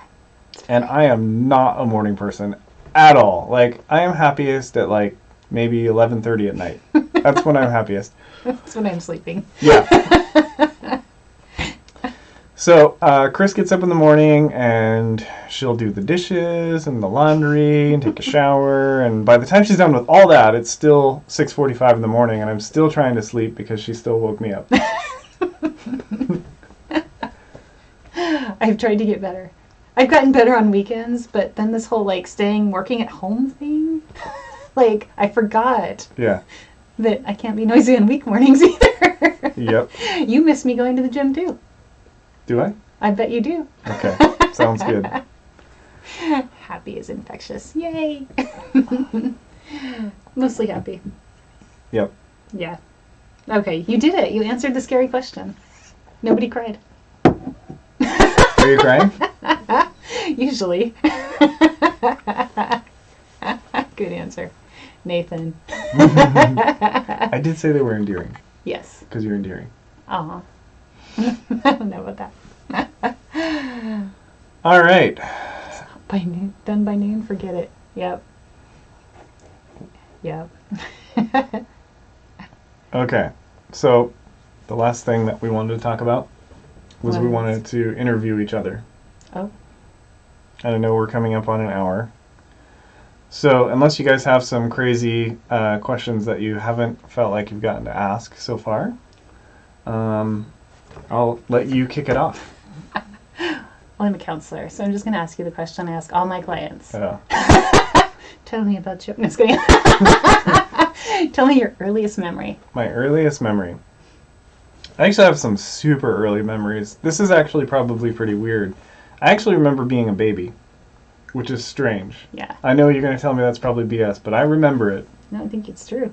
And I am not a morning person at all. I am happiest at maybe 11:30 at night. That's when I'm happiest. That's when I'm sleeping. Yeah. So Chris gets up in the morning and she'll do the dishes and the laundry and take a shower. And by the time she's done with all that, it's still 6:45 in the morning, and I'm still trying to sleep because she still woke me up. I've tried to get better. I've gotten better on weekends, but then this whole working at home thing, I forgot. Yeah. That I can't be noisy on week mornings either. Yep. You miss me going to the gym too. Do I? I bet you do. Okay. Sounds good. Happy is infectious. Yay. Mostly happy. Yep. Yeah. Okay, you did it. You answered the scary question. Nobody cried. Are you crying? Usually. Good answer. Nathan. I did say they were endearing. Yes. Because you're endearing. Aw. I don't know about that. All right. By noon, done by noon, forget it. Yep. Yep. Okay. So the last thing that we wanted to talk about was we wanted to interview each other. Oh. And I know we're coming up on an hour. So unless you guys have some crazy questions that you haven't felt like you've gotten to ask so far, I'll let you kick it off. Well, I'm a counselor, so I'm just going to ask you the question I ask all my clients. Yeah. Tell me about you. No, just kidding. Tell me your earliest memory. My earliest memory. I actually have some super early memories. This is actually probably pretty weird. I actually remember being a baby, which is strange. Yeah. I know you're going to tell me that's probably BS, but I remember it. No, I think it's true.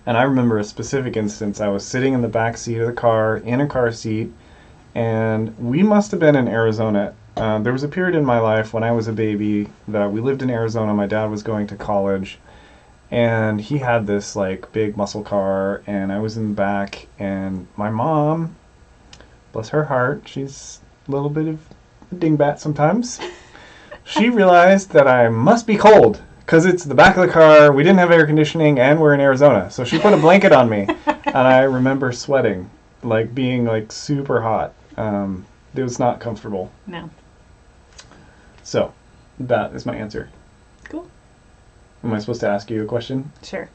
And I remember a specific instance. I was sitting in the back seat of the car, in a car seat, and we must have been in Arizona. There was a period in my life when I was a baby that we lived in Arizona. My dad was going to college, and he had this like big muscle car, and I was in the back, and my mom, bless her heart, she's a little bit of a dingbat sometimes. She realized that I must be cold because it's the back of the car, we didn't have air conditioning, and we're in Arizona. So she put a blanket on me, and I remember sweating, like being like super hot. It was not comfortable. No. So that is my answer. Cool. Am I supposed to ask you a question? Sure.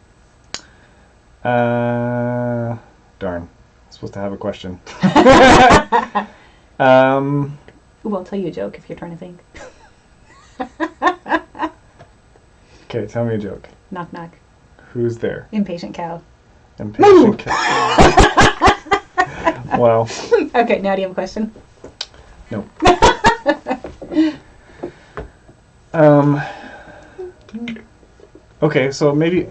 Darn. I'm supposed to have a question. Ooh, I'll tell you a joke if you're trying to think. Okay, tell me a joke. Knock, knock. Who's there? Impatient cow. Impatient cat. Wow. Okay, now do you have a question? Nope. Okay, so maybe,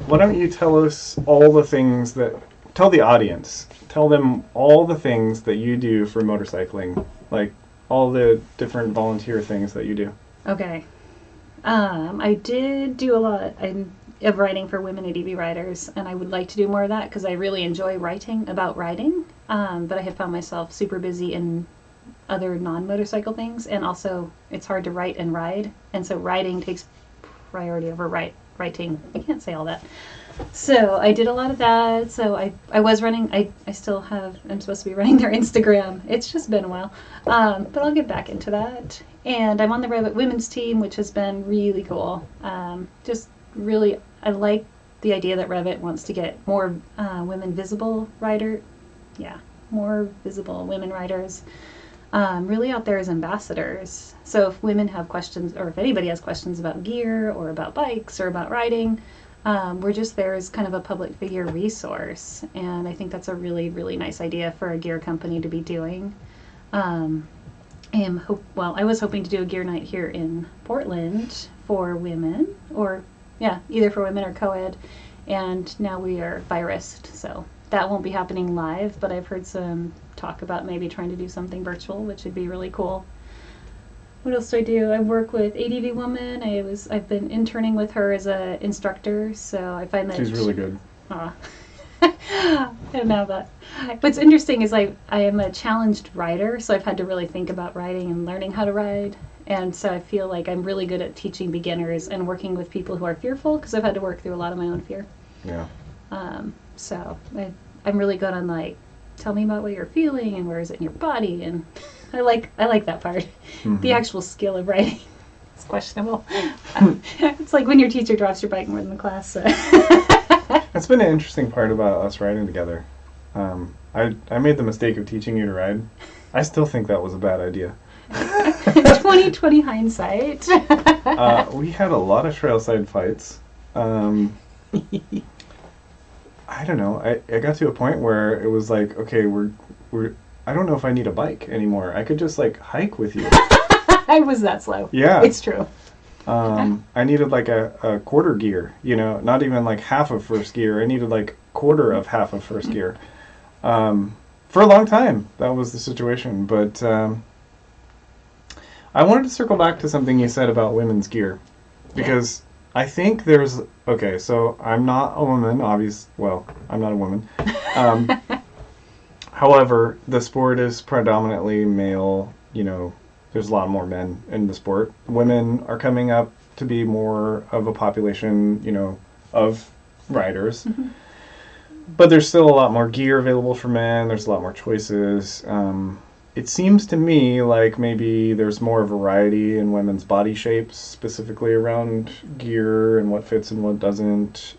why don't you tell us all the things that, tell the audience, tell them all the things that you do for motorcycling, like all the different volunteer things that you do. Okay. I did do a lot of writing for women ADV riders, and I would like to do more of that because I really enjoy writing about riding, but I have found myself super busy in other non-motorcycle things, and also it's hard to write and ride, and so writing takes priority over writing. I can't say all that. So I did a lot of that. So I was running, I still have, I'm supposed to be running their Instagram. It's just been a while, but I'll get back into that. And I'm on the Revit women's team, which has been really cool. Just really, I like the idea that Revit wants to get more women visible more visible women riders really out there as ambassadors. So if women have questions, or if anybody has questions about gear or about bikes or about riding, we're just there as kind of a public figure resource. And I think that's a really, really nice idea for a gear company to be doing. I was hoping to do a gear night here in Portland for women, or either for women or co-ed, and now we are virused, so that won't be happening live, but I've heard some talk about maybe trying to do something virtual, which would be really cool. What else do I do? I work with ADV Woman. I've been interning with her as an instructor, so I find that she's really good. I don't know about. What's interesting is I am a challenged rider, so I've had to really think about riding and learning how to ride. And so I feel like I'm really good at teaching beginners and working with people who are fearful, because I've had to work through a lot of my own fear. Yeah. So I'm really good on like, tell me about what you're feeling and where is it in your body, and I like that part. Mm-hmm. The actual skill of riding is questionable. It's like when your teacher drops your bike more than the class. So. That's been an interesting part about us riding together. I made the mistake of teaching you to ride. I still think that was a bad idea. 20/20 hindsight. We had a lot of trailside fights. I don't know. I got to a point where it was like, okay, we're I don't know if I need a bike anymore. I could just like hike with you. I was that slow. Yeah. It's true. I needed like a quarter gear, not even like half of first gear. I needed like quarter of half of first gear. For a long time, that was the situation. But I wanted to circle back to something you said about women's gear. Because I think there's... Okay, so I'm not a woman, I'm not a woman. However, the sport is predominantly male. There's a lot more men in the sport. Women are coming up to be more of a population, of riders. Mm-hmm. But there's still a lot more gear available for men. There's a lot more choices. It seems to me like maybe there's more variety in women's body shapes, specifically around gear and what fits and what doesn't.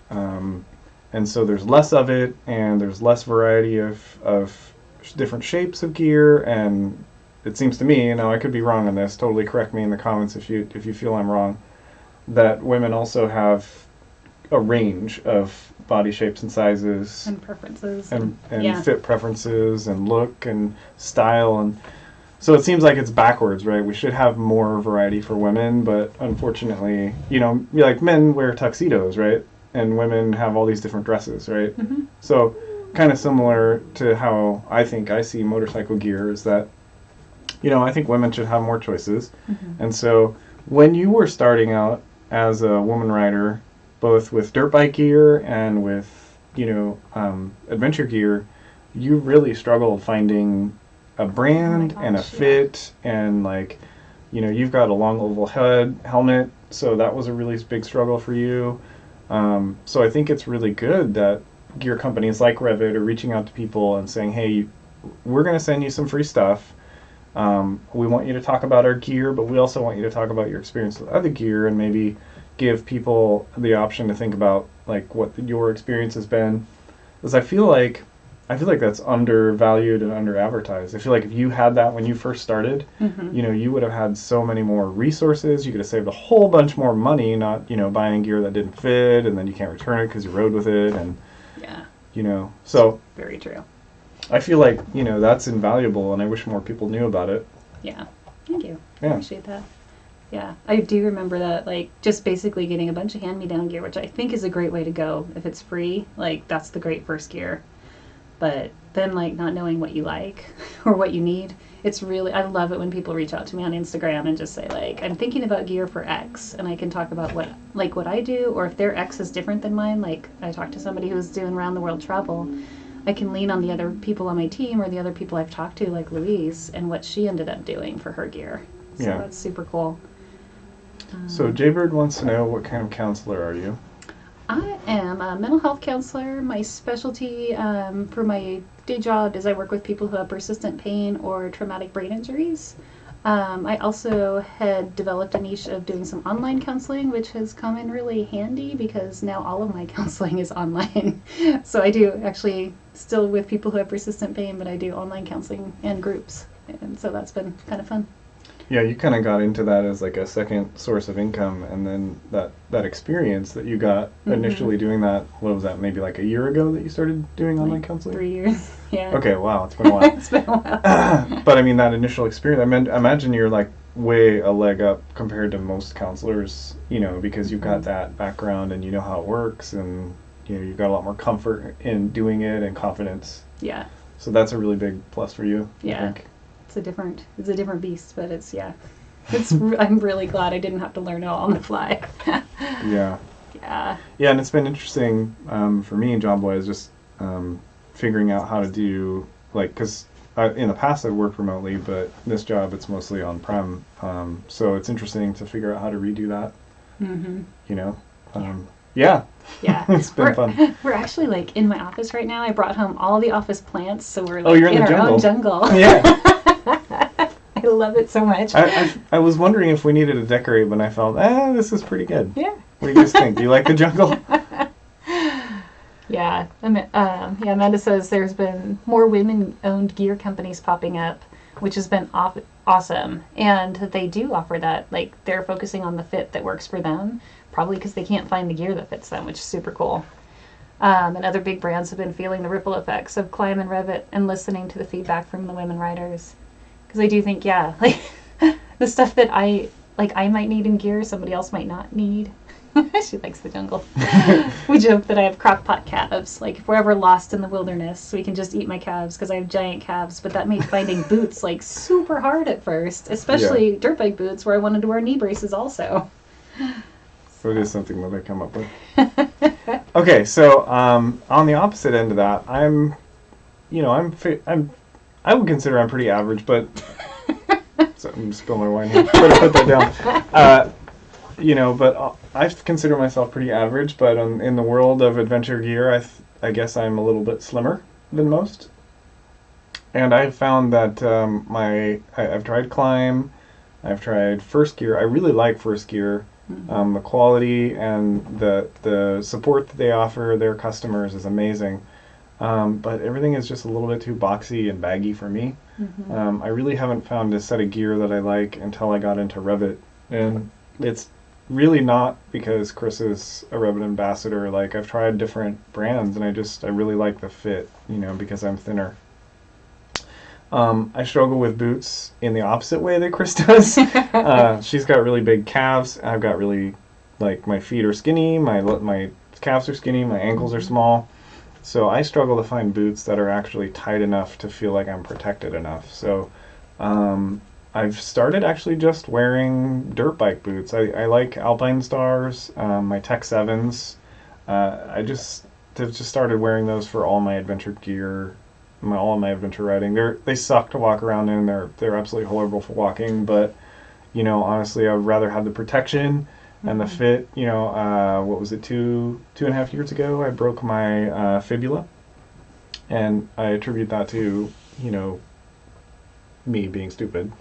And so there's less of it, and there's less variety of different shapes of gear. And it seems to me, I could be wrong on this. Totally correct me in the comments if you feel I'm wrong. That women also have a range of body shapes and sizes And preferences. and yeah. fit preferences and look and style, and so it seems like it's backwards, right? We should have more variety for women, but unfortunately, like men wear tuxedos, right? And women have all these different dresses, right? Mm-hmm. So kind of similar to how I think I see motorcycle gear is that, I think women should have more choices. Mm-hmm. And so when you were starting out as a woman rider, both with dirt bike gear and with, adventure gear, you really struggled finding a brand and a fit, and you've got a long oval head helmet, so that was a really big struggle for you. So I think it's really good that gear companies like Revit are reaching out to people and saying, hey, we're going to send you some free stuff. We want you to talk about our gear, but we also want you to talk about your experience with other gear, and maybe give people the option to think about what your experience has been. Because I feel like that's undervalued and under advertised. I feel like if you had that when you first started, Mm-hmm. You would have had so many more resources. You could have saved a whole bunch more money, not buying gear that didn't fit and then you can't return it because you rode with it, and Yeah. So Very true. I feel like that's invaluable, and I wish more people knew about it. Yeah. Thank you. Yeah. Appreciate that. Yeah, I do remember that, just basically getting a bunch of hand-me-down gear, which I think is a great way to go. If it's free, that's the great first gear. But then, not knowing what you like or what you need, it's really, I love it when people reach out to me on Instagram and just say, I'm thinking about gear for X, and I can talk about what I do, or if their X is different than mine, I talked to somebody who's doing round-the-world travel, I can lean on the other people on my team or the other people I've talked to, like Louise, and what she ended up doing for her gear. So Yeah. that's super cool. So Jaybird wants to know, what kind of counselor are you? I am a mental health counselor. My specialty for my day job is I work with people who have persistent pain or traumatic brain injuries. I also had developed a niche of doing some online counseling, which has come in really handy because now all of my counseling is online. So I do actually still with people who have persistent pain, but I do online counseling and groups. And so that's been kind of fun. Yeah, you kind of got into that as a second source of income, and then that experience that you got initially doing that, what was that, maybe a year ago that you started doing online counseling? 3 years, yeah. Okay, wow, it's been a while. It's been a while. But I mean, that initial experience, I imagine you're way a leg up compared to most counselors, because you've got that background and you know how it works, and you've got a lot more comfort in doing it and confidence. Yeah. So that's a really big plus for you, Yeah. I think. It's a different beast, but I'm really glad I didn't have to learn it all on the fly. Yeah. Yeah. Yeah, and it's been interesting for me and John Boy is just figuring out how to do, because in the past I've worked remotely, but this job it's mostly on-prem. So it's interesting to figure out how to redo that. Mm-hmm. Yeah. Yeah. It's been fun. We're actually in my office right now. I brought home all the office plants, so we're you're in the our own jungle. jungle. Yeah. I love it so much. I was wondering if we needed to decorate, but I felt, this is pretty good. Yeah. What do you guys think? Do you like the jungle? Yeah. Amanda says there's been more women-owned gear companies popping up, which has been awesome. And they do offer that. They're focusing on the fit that works for them, probably because they can't find the gear that fits them, which is super cool. And other big brands have been feeling the ripple effects of Climb and Revit and listening to the feedback from the women riders. Because I do think, the stuff that I might need in gear, somebody else might not need. She likes the jungle. We joke that I have crock pot calves. If we're ever lost in the wilderness, we can just eat my calves because I have giant calves. But that made finding boots super hard at first, especially dirt bike boots where I wanted to wear knee braces also. So it is something that I come up with. Okay, so on the opposite end of that, I'm I would consider I'm pretty average, but so I'm just spilling my wine here. Better put that down. But I consider myself pretty average. But in the world of adventure gear, I guess I'm a little bit slimmer than most. And I've found that I've tried climb, I've tried first gear. I really like first gear. The quality and the support that they offer their customers is amazing. But everything is just a little bit too boxy and baggy for me. I really haven't found a set of gear that I like until I got into Revit. And it's really not because Chris is a Revit ambassador. Like, I've tried different brands and I really like the fit, because I'm thinner. I struggle with boots in the opposite way that Chris does. She's got really big calves. I've got really, my feet are skinny, my calves are skinny, my ankles are small. So I struggle to find boots that are actually tight enough to feel like I'm protected enough. So I've started actually just wearing dirt bike boots. I like Alpine Stars, my Tech 7s. I've just started wearing those for all my adventure gear. All of my adventure riding. They suck to walk around in. They're absolutely horrible for walking. But honestly, I'd rather have the protection and the fit. What was it? 2.5 years ago, I broke my fibula, and I attribute that to me being stupid.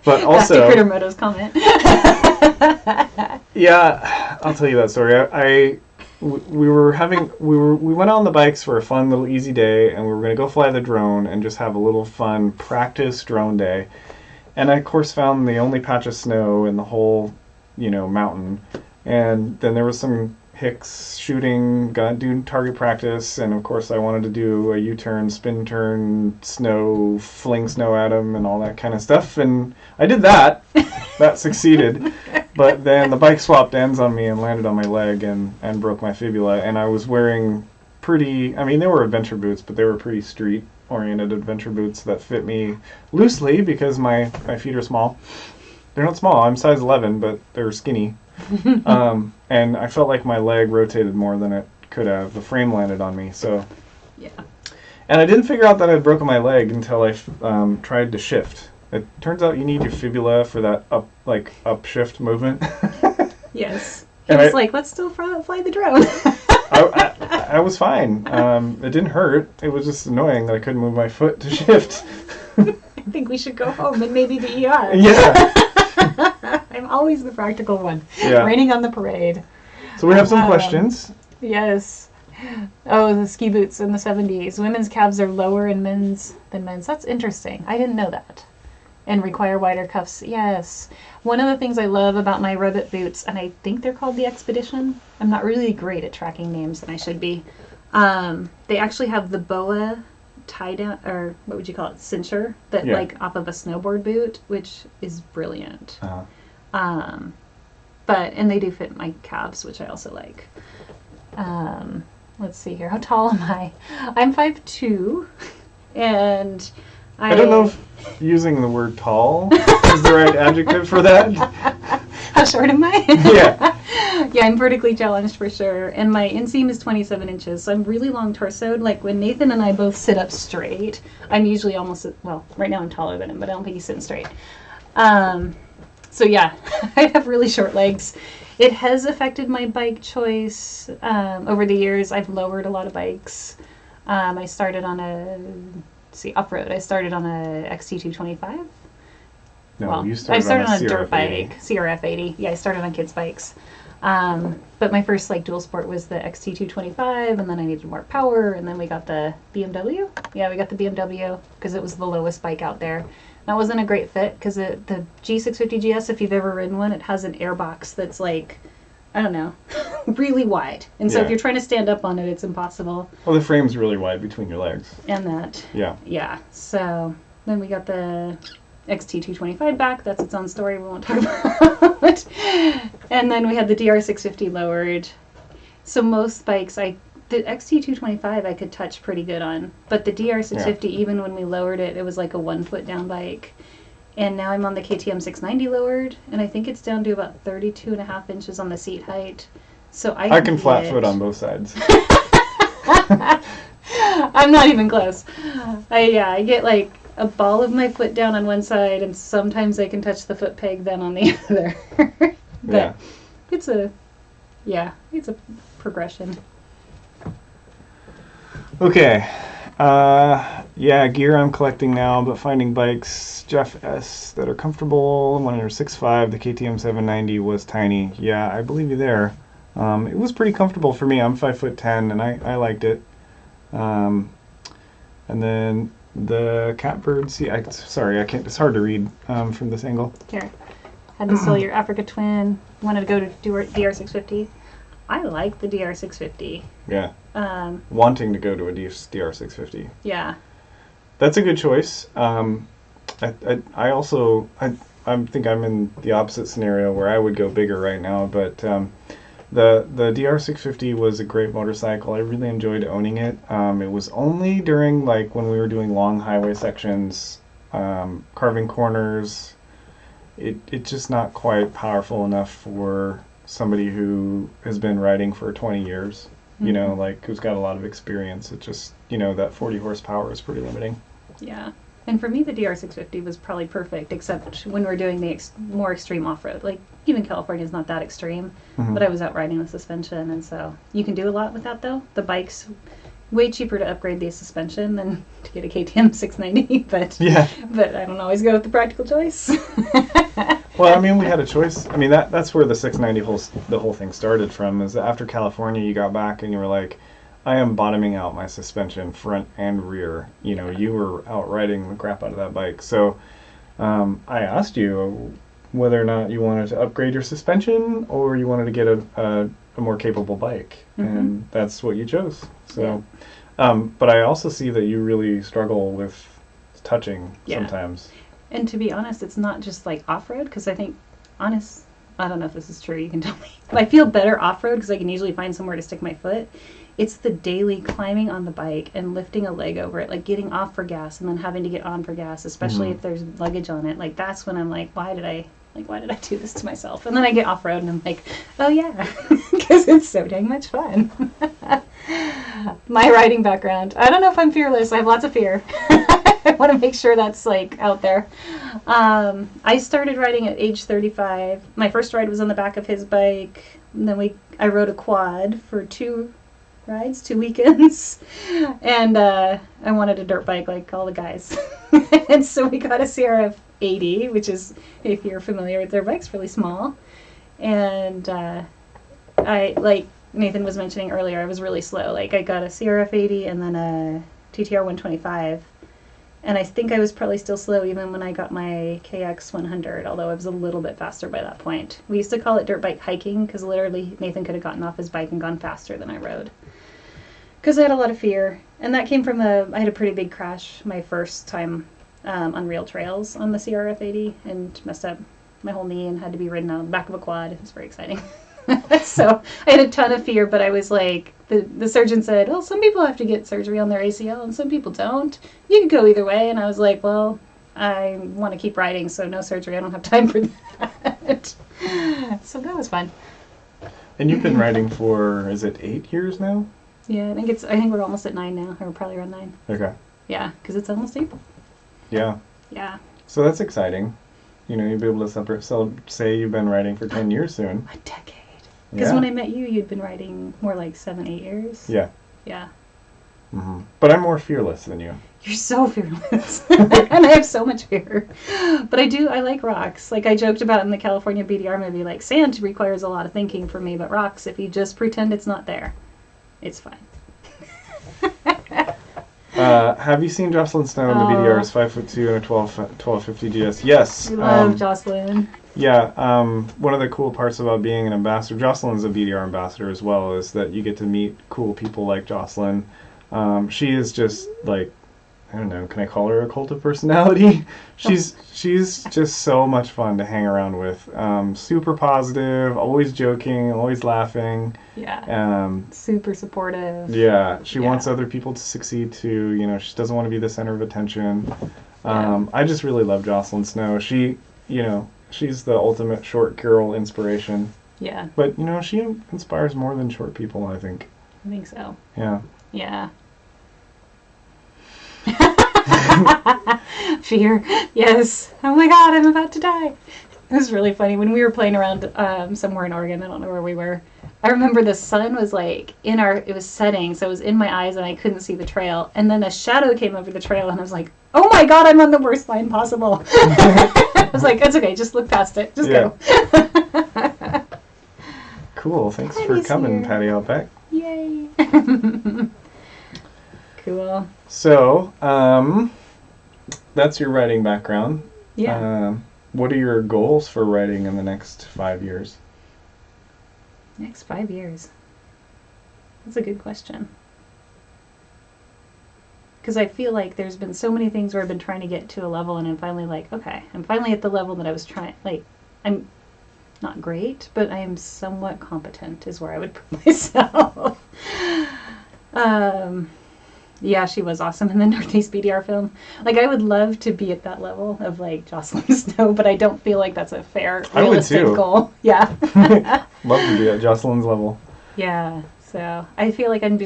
But also, Critter Moto's comment. Yeah, I'll tell you that story. We went on the bikes for a fun little easy day, and we were going to go fly the drone and just have a little fun practice drone day. And I, of course, found the only patch of snow in the whole, mountain. And then there was some hicks shooting, doing target practice, and of course I wanted to do a U-turn, spin turn, snow, fling snow at them, and all that kind of stuff. And I did that. That succeeded. But then the bike swapped ends on me and landed on my leg and broke my fibula. And I was wearing they were adventure boots, but they were pretty street-oriented adventure boots that fit me loosely because my feet are small. They're not small. I'm size 11, but they're skinny. And I felt like my leg rotated more than it could have. The frame landed on me, so... Yeah. And I didn't figure out that I'd broken my leg until I tried to shift. It turns out you need your fibula for that upshift movement. Yes. And He was let's still fly the drone. I was fine. It didn't hurt. It was just annoying that I couldn't move my foot to shift. I think we should go home and maybe the ER. Yeah. I'm always the practical one. Yeah. Raining on the parade. So we have some questions. Yes. Oh, the ski boots in the 70s. Women's calves are lower in men's than men's. That's interesting. I didn't know that. And require wider cuffs. Yes. One of the things I love about my Revit boots, and I think they're called the Expedition. I'm not really great at tracking names, and I should be. They actually have the BOA tie down, or what would you call it, cincher, that off of a snowboard boot, which is brilliant. And they do fit my calves, which I also like. Let's see here. How tall am I? I'm 5'2", and I don't know if using the word tall is the right adjective for that. How short am I? Yeah. Yeah, I'm vertically challenged for sure. And my inseam is 27 inches, so I'm really long torsoed. Like when Nathan and I both sit up straight, I'm usually right now I'm taller than him, but I don't think he's sitting straight. So yeah, I have really short legs. It has affected my bike choice. Over the years, I've lowered a lot of bikes. I started on off-road. I started on a XT225. No, you I started started on a CRF dirt 80. bike, CRF 80. Yeah, I started on kids' bikes. But my first dual sport was the XT225, and then I needed more power, and then we got the BMW. Yeah, we got the BMW because it was the lowest bike out there. That wasn't a great fit because the G650GS, if you've ever ridden one, it has an airbox that's really wide. And so if you're trying to stand up on it, it's impossible. Well, the frame's really wide between your legs. And that. Yeah. Yeah. So then we got the XT225 back. That's its own story we won't talk about. And then we had the DR650 lowered. So most bikes, the XT225 I could touch pretty good on. But the DR650, even when we lowered it, it was like a 1 foot down bike. And now I'm on the KTM 690 lowered, and I think it's down to about 32.5 inches on the seat height. So I can flat foot on both sides. I'm not even close. I get like a ball of my foot down on one side, and sometimes I can touch the foot peg then on the other. But Yeah. it's a progression. Okay. Yeah, gear I'm collecting now, but finding bikes, Jeff S, that are comfortable. One under 6.5, the KTM 790 was tiny. Yeah, I believe you there. It was pretty comfortable for me. I'm 5'10", and I liked it. And then the Catbird. Sorry, I can't. It's hard to read from this angle. Here, had to sell your Africa Twin. Wanted to go to DR650. I like the DR650. Yeah. Wanting to go to a DR650. Yeah. That's a good choice. I also think I'm in the opposite scenario where I would go bigger right now, but the DR650 was a great motorcycle. I really enjoyed owning it. It was only during like when we were doing long highway sections, carving corners. It's just not quite powerful enough for somebody who has been riding for 20 years. You know, like who's got a lot of experience. It just, that 40 horsepower is pretty limiting. Yeah. And for me, the DR650 was probably perfect, except when we're doing the more extreme off-road. Like, even California is not that extreme, but I was out riding the suspension, and so you can do a lot with that, though. The bike's way cheaper to upgrade the suspension than to get a KTM 690, but I don't always go with the practical choice. Well, I mean, we had a choice. I mean, that's where the 690 the whole thing started from, is that after California, you got back and you were like, I am bottoming out my suspension front and rear. You were out riding the crap out of that bike. So I asked you whether or not you wanted to upgrade your suspension or you wanted to get a more capable bike. And that's what you chose. So, but I also see that you really struggle with touching sometimes. And to be honest, it's not just like off-road, because I think, I don't know if this is true, you can tell me. But I feel better off-road because I can usually find somewhere to stick my foot. It's the daily climbing on the bike and lifting a leg over it, like getting off for gas and then having to get on for gas, especially if there's luggage on it. Like, that's when I'm like, why did I do this to myself? And then I get off-road and I'm like, oh yeah, because it's so dang much fun. My riding background, I don't know if I'm fearless. I have lots of fear. I want to make sure that's like out there. I started riding at age 35. My first ride was on the back of his bike. And then I rode a quad for 2 weekends. And I wanted a dirt bike like all the guys. And so we got a CRF 80, which is, if you're familiar with their bikes, really small. And I, like Nathan was mentioning earlier, I was really slow. Like, I got a CRF 80 and then a TTR 125. And I think I was probably still slow even when I got my KX 100, although I was a little bit faster by that point. We used to call it dirt bike hiking because literally Nathan could have gotten off his bike and gone faster than I rode. Because I had a lot of fear. And that came from I had a pretty big crash my first time on real trails on the CRF 80 and messed up my whole knee and had to be ridden on the back of a quad. It was very exciting. So I had a ton of fear, but I was like, the surgeon said, well, some people have to get surgery on their ACL and some people don't. You could go either way. And I was like, well, I want to keep riding, so no surgery. I don't have time for that. So that was fun. And you've been riding for, is it 8 years now? Yeah, I think we're almost at 9 now, or probably around 9. Okay. Yeah, because it's almost April. Yeah. Yeah. So that's exciting. You'll be able to say you've been riding for 10 years soon. A decade. Because when I met you, you'd been riding more like 7, 8 years. Yeah. Yeah. Mm-hmm. But I'm more fearless than you. You're so fearless. And I have so much fear. But I like rocks. Like I joked about in the California BDR movie, like sand requires a lot of thinking for me, but rocks, if you just pretend it's not there, it's fine. Have you seen Jocelyn Snow in the BDR's 5'2" and a 1250 GS? Yes. We love Jocelyn. Yeah. One of the cool parts about being an ambassador, Jocelyn's a Pdr Ambassador as well, is that you get to meet cool people like Jocelyn. She is just like, I don't know, can I call her a cult of personality? She's just so much fun to hang around with. Super positive, always joking, always laughing. Yeah. Super supportive. Yeah. She wants other people to succeed too. She doesn't want to be the center of attention. I just really love Jocelyn Snow. She's the ultimate short girl inspiration. Yeah. But, she inspires more than short people, I think. I think so. Yeah. Yeah. Fear. Yes. Oh my God, I'm about to die. It was really funny when we were playing around somewhere in Oregon. I don't know where we were. I remember the sun was like it was setting, so it was in my eyes and I couldn't see the trail. And then a shadow came over the trail and I was like, oh my God, I'm on the worst line possible. I was like, it's okay, just look past it. Just go. Cool. Thanks for coming, here. Patty Outback. Yay. Cool. So, that's your writing background. Yeah. What are your goals for writing in the next 5 years? Next 5 years. That's a good question. Because I feel like there's been so many things where I've been trying to get to a level and I'm finally like, okay, I'm finally at the level that I was trying, like, I'm not great, but I am somewhat competent is where I would put myself. Yeah, she was awesome in the Northeast Pdr film. Like, I would love to be at that level of, like, Jocelyn Snow, but I don't feel like that's a fair, realistic goal. Yeah. Love to be at Jocelyn's level. Yeah, so I feel like I'm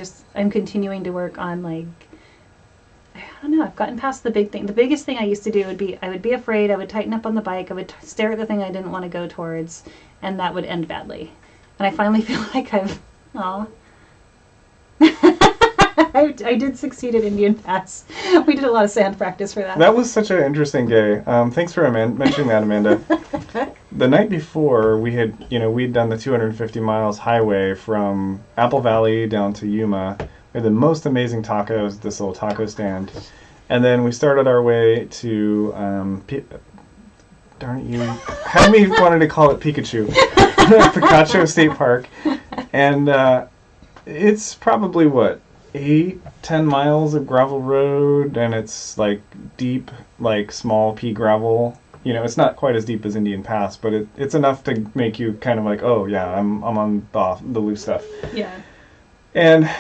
continuing to work on, like, I don't know, I've gotten past the big thing. The biggest thing I used to do I would be afraid, I would tighten up on the bike, I would stare at the thing I didn't want to go towards, and that would end badly. And I finally feel like I did succeed at Indian Pass. We did a lot of sand practice for that. That was such an interesting day. Thanks for mentioning that, Amanda. The night before, we'd done the 250 miles highway from Apple Valley down to Yuma. We had the most amazing tacos at this little taco stand. And then we started our way to, darn it, you had me wanted to call it Pikachu, Picacho State Park. And it's probably, 8-10 miles of gravel road, and it's like deep, like small pea gravel. It's not quite as deep as Indian Pass, but it's enough to make you kind of like, oh yeah, I'm on the loose stuff. Yeah. And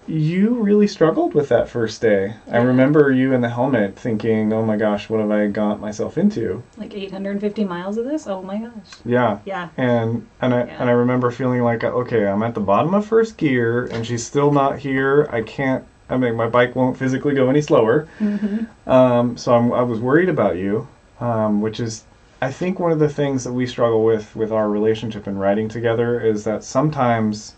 you really struggled with that first day. Yeah. I remember you in the helmet thinking, oh my gosh, what have I got myself into? Like 850 miles of this? Oh my gosh. Yeah. Yeah. And I remember feeling like, okay, I'm at the bottom of first gear and she's still not here. My bike won't physically go any slower. Mm-hmm. So I was worried about you, which is, I think, one of the things that we struggle with our relationship and riding together is that sometimes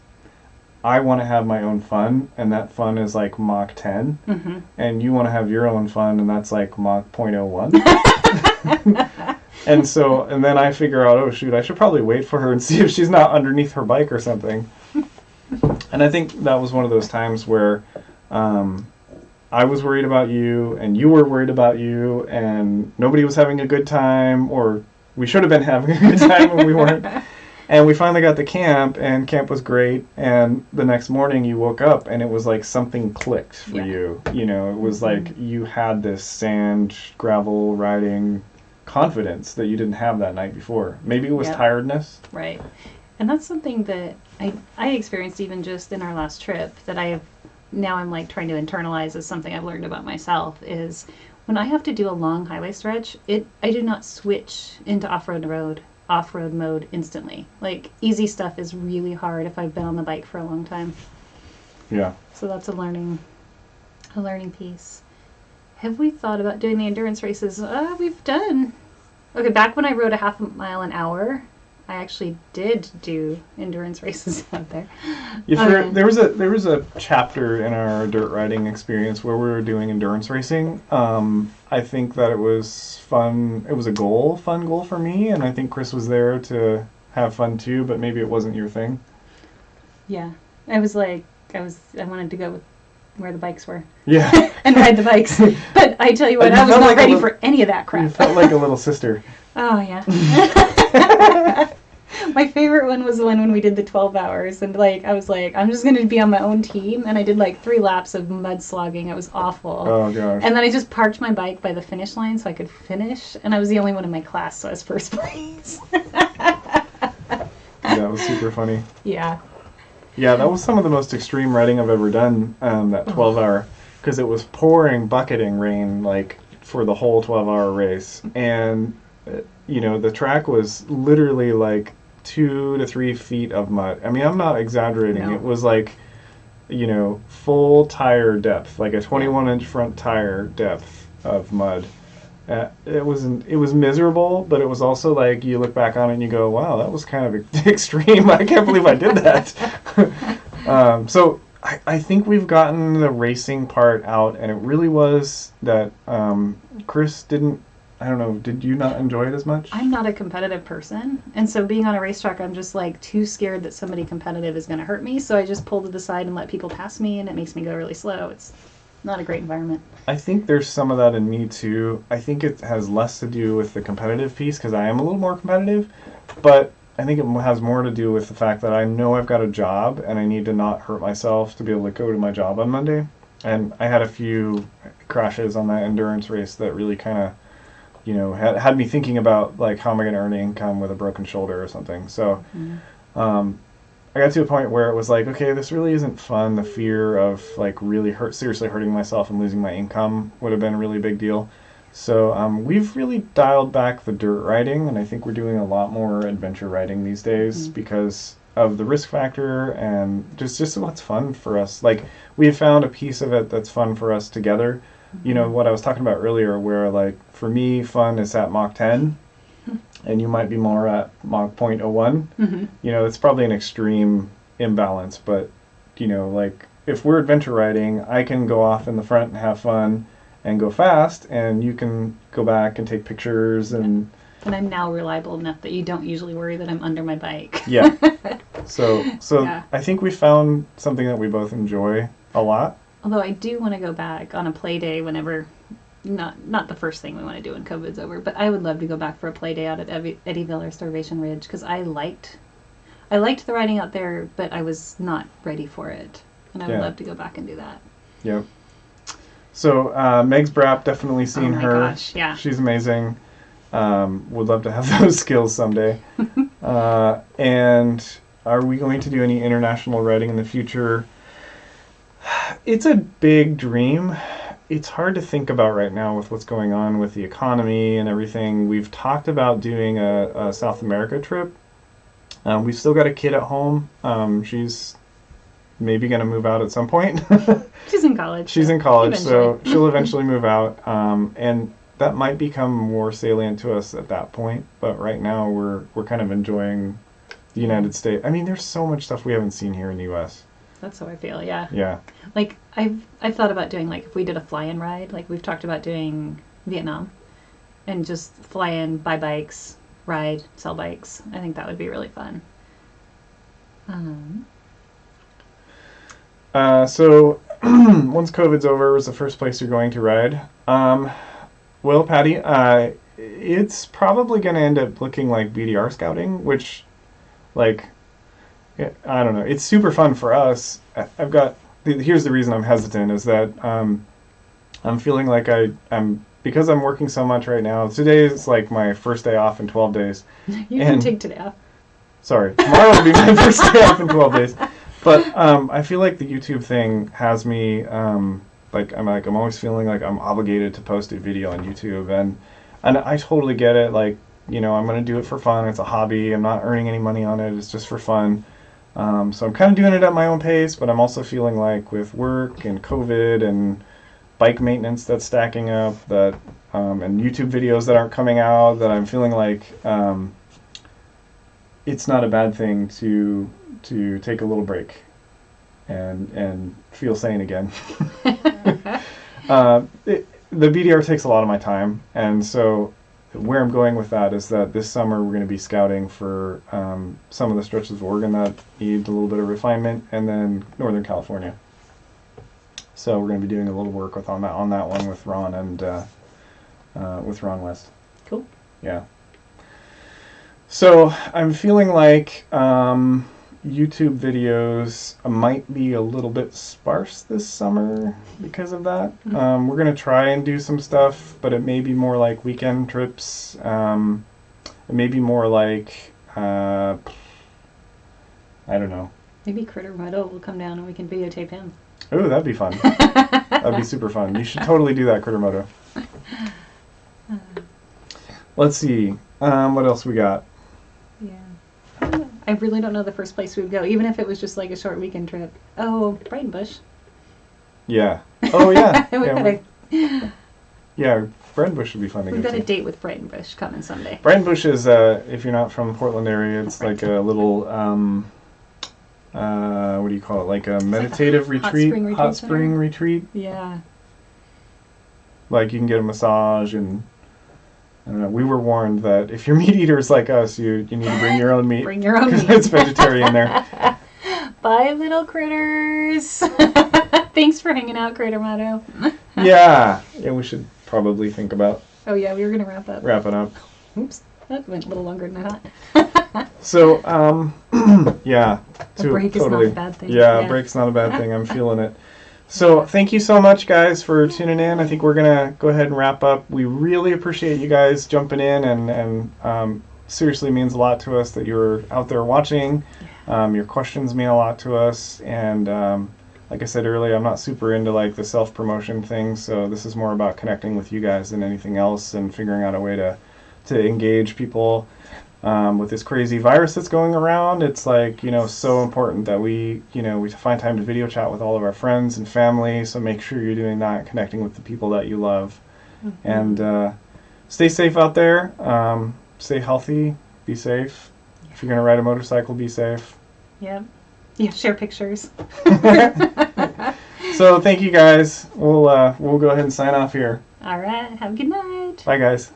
I want to have my own fun, and that fun is like Mach 10, mm-hmm. and you want to have your own fun, and that's like Mach 0.01. and then I figure out, oh shoot, I should probably wait for her and see if she's not underneath her bike or something. And I think that was one of those times where I was worried about you, and you were worried about you, and nobody was having a good time, or we should have been having a good time when we weren't. And we finally got to camp, and camp was great. And the next morning you woke up, and it was like something clicked for you. It was mm-hmm. like you had this sand, gravel riding confidence that you didn't have that night before. Maybe it was tiredness. Right. And that's something that I experienced even just in our last trip that I'm like trying to internalize as something I've learned about myself is when I have to do a long highway stretch, I do not switch into off-road mode instantly. Like, easy stuff is really hard if I've been on the bike for a long time. Yeah. So that's a learning piece. Have we thought about doing the endurance races? We've done. Okay, back when I rode a half a mile an hour, I actually did do endurance races out there. There was a chapter in our dirt riding experience where we were doing endurance racing. I think that it was fun. It was a fun goal for me, and I think Chris was there to have fun too, but maybe it wasn't your thing. Yeah. I wanted to go with where the bikes were. Yeah. And ride the bikes. But I tell you what, I was not ready for any of that crap. You felt like a little sister. Oh, yeah. My favorite one was the one when we did the 12 hours, and I was like, I'm just going to be on my own team, and I did 3 laps of mud slogging. It was awful. Oh, gosh. And then I just parked my bike by the finish line so I could finish, and I was the only one in my class, so I was first place. That was super funny. Yeah. Yeah, that was some of the most extreme riding I've ever done, that 12-hour, because it was pouring, bucketing rain, for the whole 12-hour race, and, the track was literally, 2 to 3 feet of mud. I mean, I'm not exaggerating. No. It was full tire depth, like a 21-inch front tire depth, of mud. It was miserable, but it was also like you look back on it and you go, wow, that was kind of extreme. I can't believe I did that. So I think we've gotten the racing part out, and it really was that Chris didn't. I don't know. Did you not enjoy it as much? I'm not a competitive person, and so being on a racetrack, I'm just like too scared that somebody competitive is going to hurt me. So I just pull to the side and let people pass me, and it makes me go really slow. It's not a great environment. I think there's some of that in me too. I think it has less to do with the competitive piece because I am a little more competitive, but I think it has more to do with the fact that I know I've got a job and I need to not hurt myself to be able to go to my job on Monday. And I had a few crashes on that endurance race that really kind of, had me thinking about like how am I going to earn income with a broken shoulder or something. So I got to a point where it was like, okay, this really isn't fun. The fear of like really seriously hurting myself and losing my income would have been a really big deal. So we've really dialed back the dirt riding, and I think we're doing a lot more adventure riding these days because of the risk factor and just what's fun for us. Like we have found a piece of it that's fun for us together. You know what I was talking about earlier, where like for me, fun is at Mach 10. And you might be more at Mach 0.01. It's probably an extreme imbalance, but like if we're adventure riding, I can go off in the front and have fun and go fast, and you can go back and take pictures and I'm now reliable enough that you don't usually worry that I'm under my bike. Yeah. So yeah. I think we found something that we both enjoy a lot. Although I do want to go back on a play day whenever. Not the first thing we want to do when COVID's over, but I would love to go back for a play day out at Eddyville or Starvation Ridge because I liked the riding out there, but I was not ready for it, and I would love to go back and do that. Yep. So Meg's Brap, definitely seen her. Gosh, yeah. She's amazing. Would love to have those skills someday. And are we going to do any international riding in the future? It's a big dream. It's hard to think about right now with what's going on with the economy and everything. We've talked about doing a South America trip. We've still got a kid at home. She's maybe going to move out at some point. She's in college. She's in college, so she'll eventually move out. And that might become more salient to us at that point. But right now we're kind of enjoying the United States. I mean, there's so much stuff we haven't seen here in the U.S. That's how I feel, yeah. Yeah. Like, I've thought about doing, like, if we did a fly-in ride, like, we've talked about doing Vietnam, and just fly in, buy bikes, ride, sell bikes. I think that would be really fun. So, once COVID's over, was the first place you're going to ride? Well, Patty, it's probably going to end up looking like BDR scouting, which, like... I don't know. It's super fun for us. Here's the reason I'm hesitant is that I'm feeling like I'm because I'm working so much right now. Today is like my first day off in 12 days. You can take today off. Sorry, tomorrow will be my first day off in 12 days. But I feel like the YouTube thing has me I'm always feeling like I'm obligated to post a video on YouTube, and I totally get it. Like I'm gonna do it for fun. It's a hobby. I'm not earning any money on it. It's just for fun. So I'm kind of doing it at my own pace, but I'm also feeling like with work and COVID and bike maintenance that's stacking up, and YouTube videos that aren't coming out, that I'm feeling like it's not a bad thing to take a little break and feel sane again. The BDR takes a lot of my time, and so where I'm going with that is that this summer we're going to be scouting for some of the stretches of Oregon that need a little bit of refinement, and then Northern California. So we're going to be doing a little work on that one with Ron and with Ron West. Cool. Yeah. So I'm feeling like YouTube videos might be a little bit sparse this summer because of that. We're going to try and do some stuff, but it may be more like weekend trips. It may be more like, I don't know. Maybe Critter Meadow will come down and we can videotape him. Oh, that'd be fun. That'd be super fun. You should totally do that, Critter Moto. Let's see. What else we got? Yeah. I really don't know the first place we would go, even if it was just like a short weekend trip. Oh, Brighton Bush. Yeah. Oh, yeah. Yeah, Brighton-Bush would be fun to We've go got to. a date with Brighton-Bush coming someday. Brighton-Bush is, if you're not from the Portland area, it's like a little, what do you call it? Like a meditative like a retreat? hot spring retreat. Yeah. Like you can get a massage and, I don't know, we were warned that if you're meat eaters like us, you need to bring your own meat. Bring your own meat. Because it's vegetarian there. Bye, little critters. Thanks for hanging out, Critter Motto. Yeah, we should probably think about Oh, yeah, we were going to wrap up. wrapping up. Oops, that went a little longer than I thought. So, yeah. A break is not a bad thing. Yeah, a break's not a bad thing. I'm feeling it. So, thank you so much, guys, for tuning in. I think we're going to go ahead and wrap up. We really appreciate you guys jumping in, and seriously means a lot to us that you're out there watching. Your questions mean a lot to us, and like I said earlier, I'm not super into like the self-promotion thing, so this is more about connecting with you guys than anything else and figuring out a way to engage people with this crazy virus that's going around. It's like, so important that we find time to video chat with all of our friends and family, so make sure you're doing that, connecting with the people that you love. Mm-hmm. And stay safe out there, stay healthy, be safe. If you're going to ride a motorcycle, be safe. Yep. Yeah, share pictures. So thank you guys. We'll go ahead and sign off here. All right. Have a good night. Bye, guys.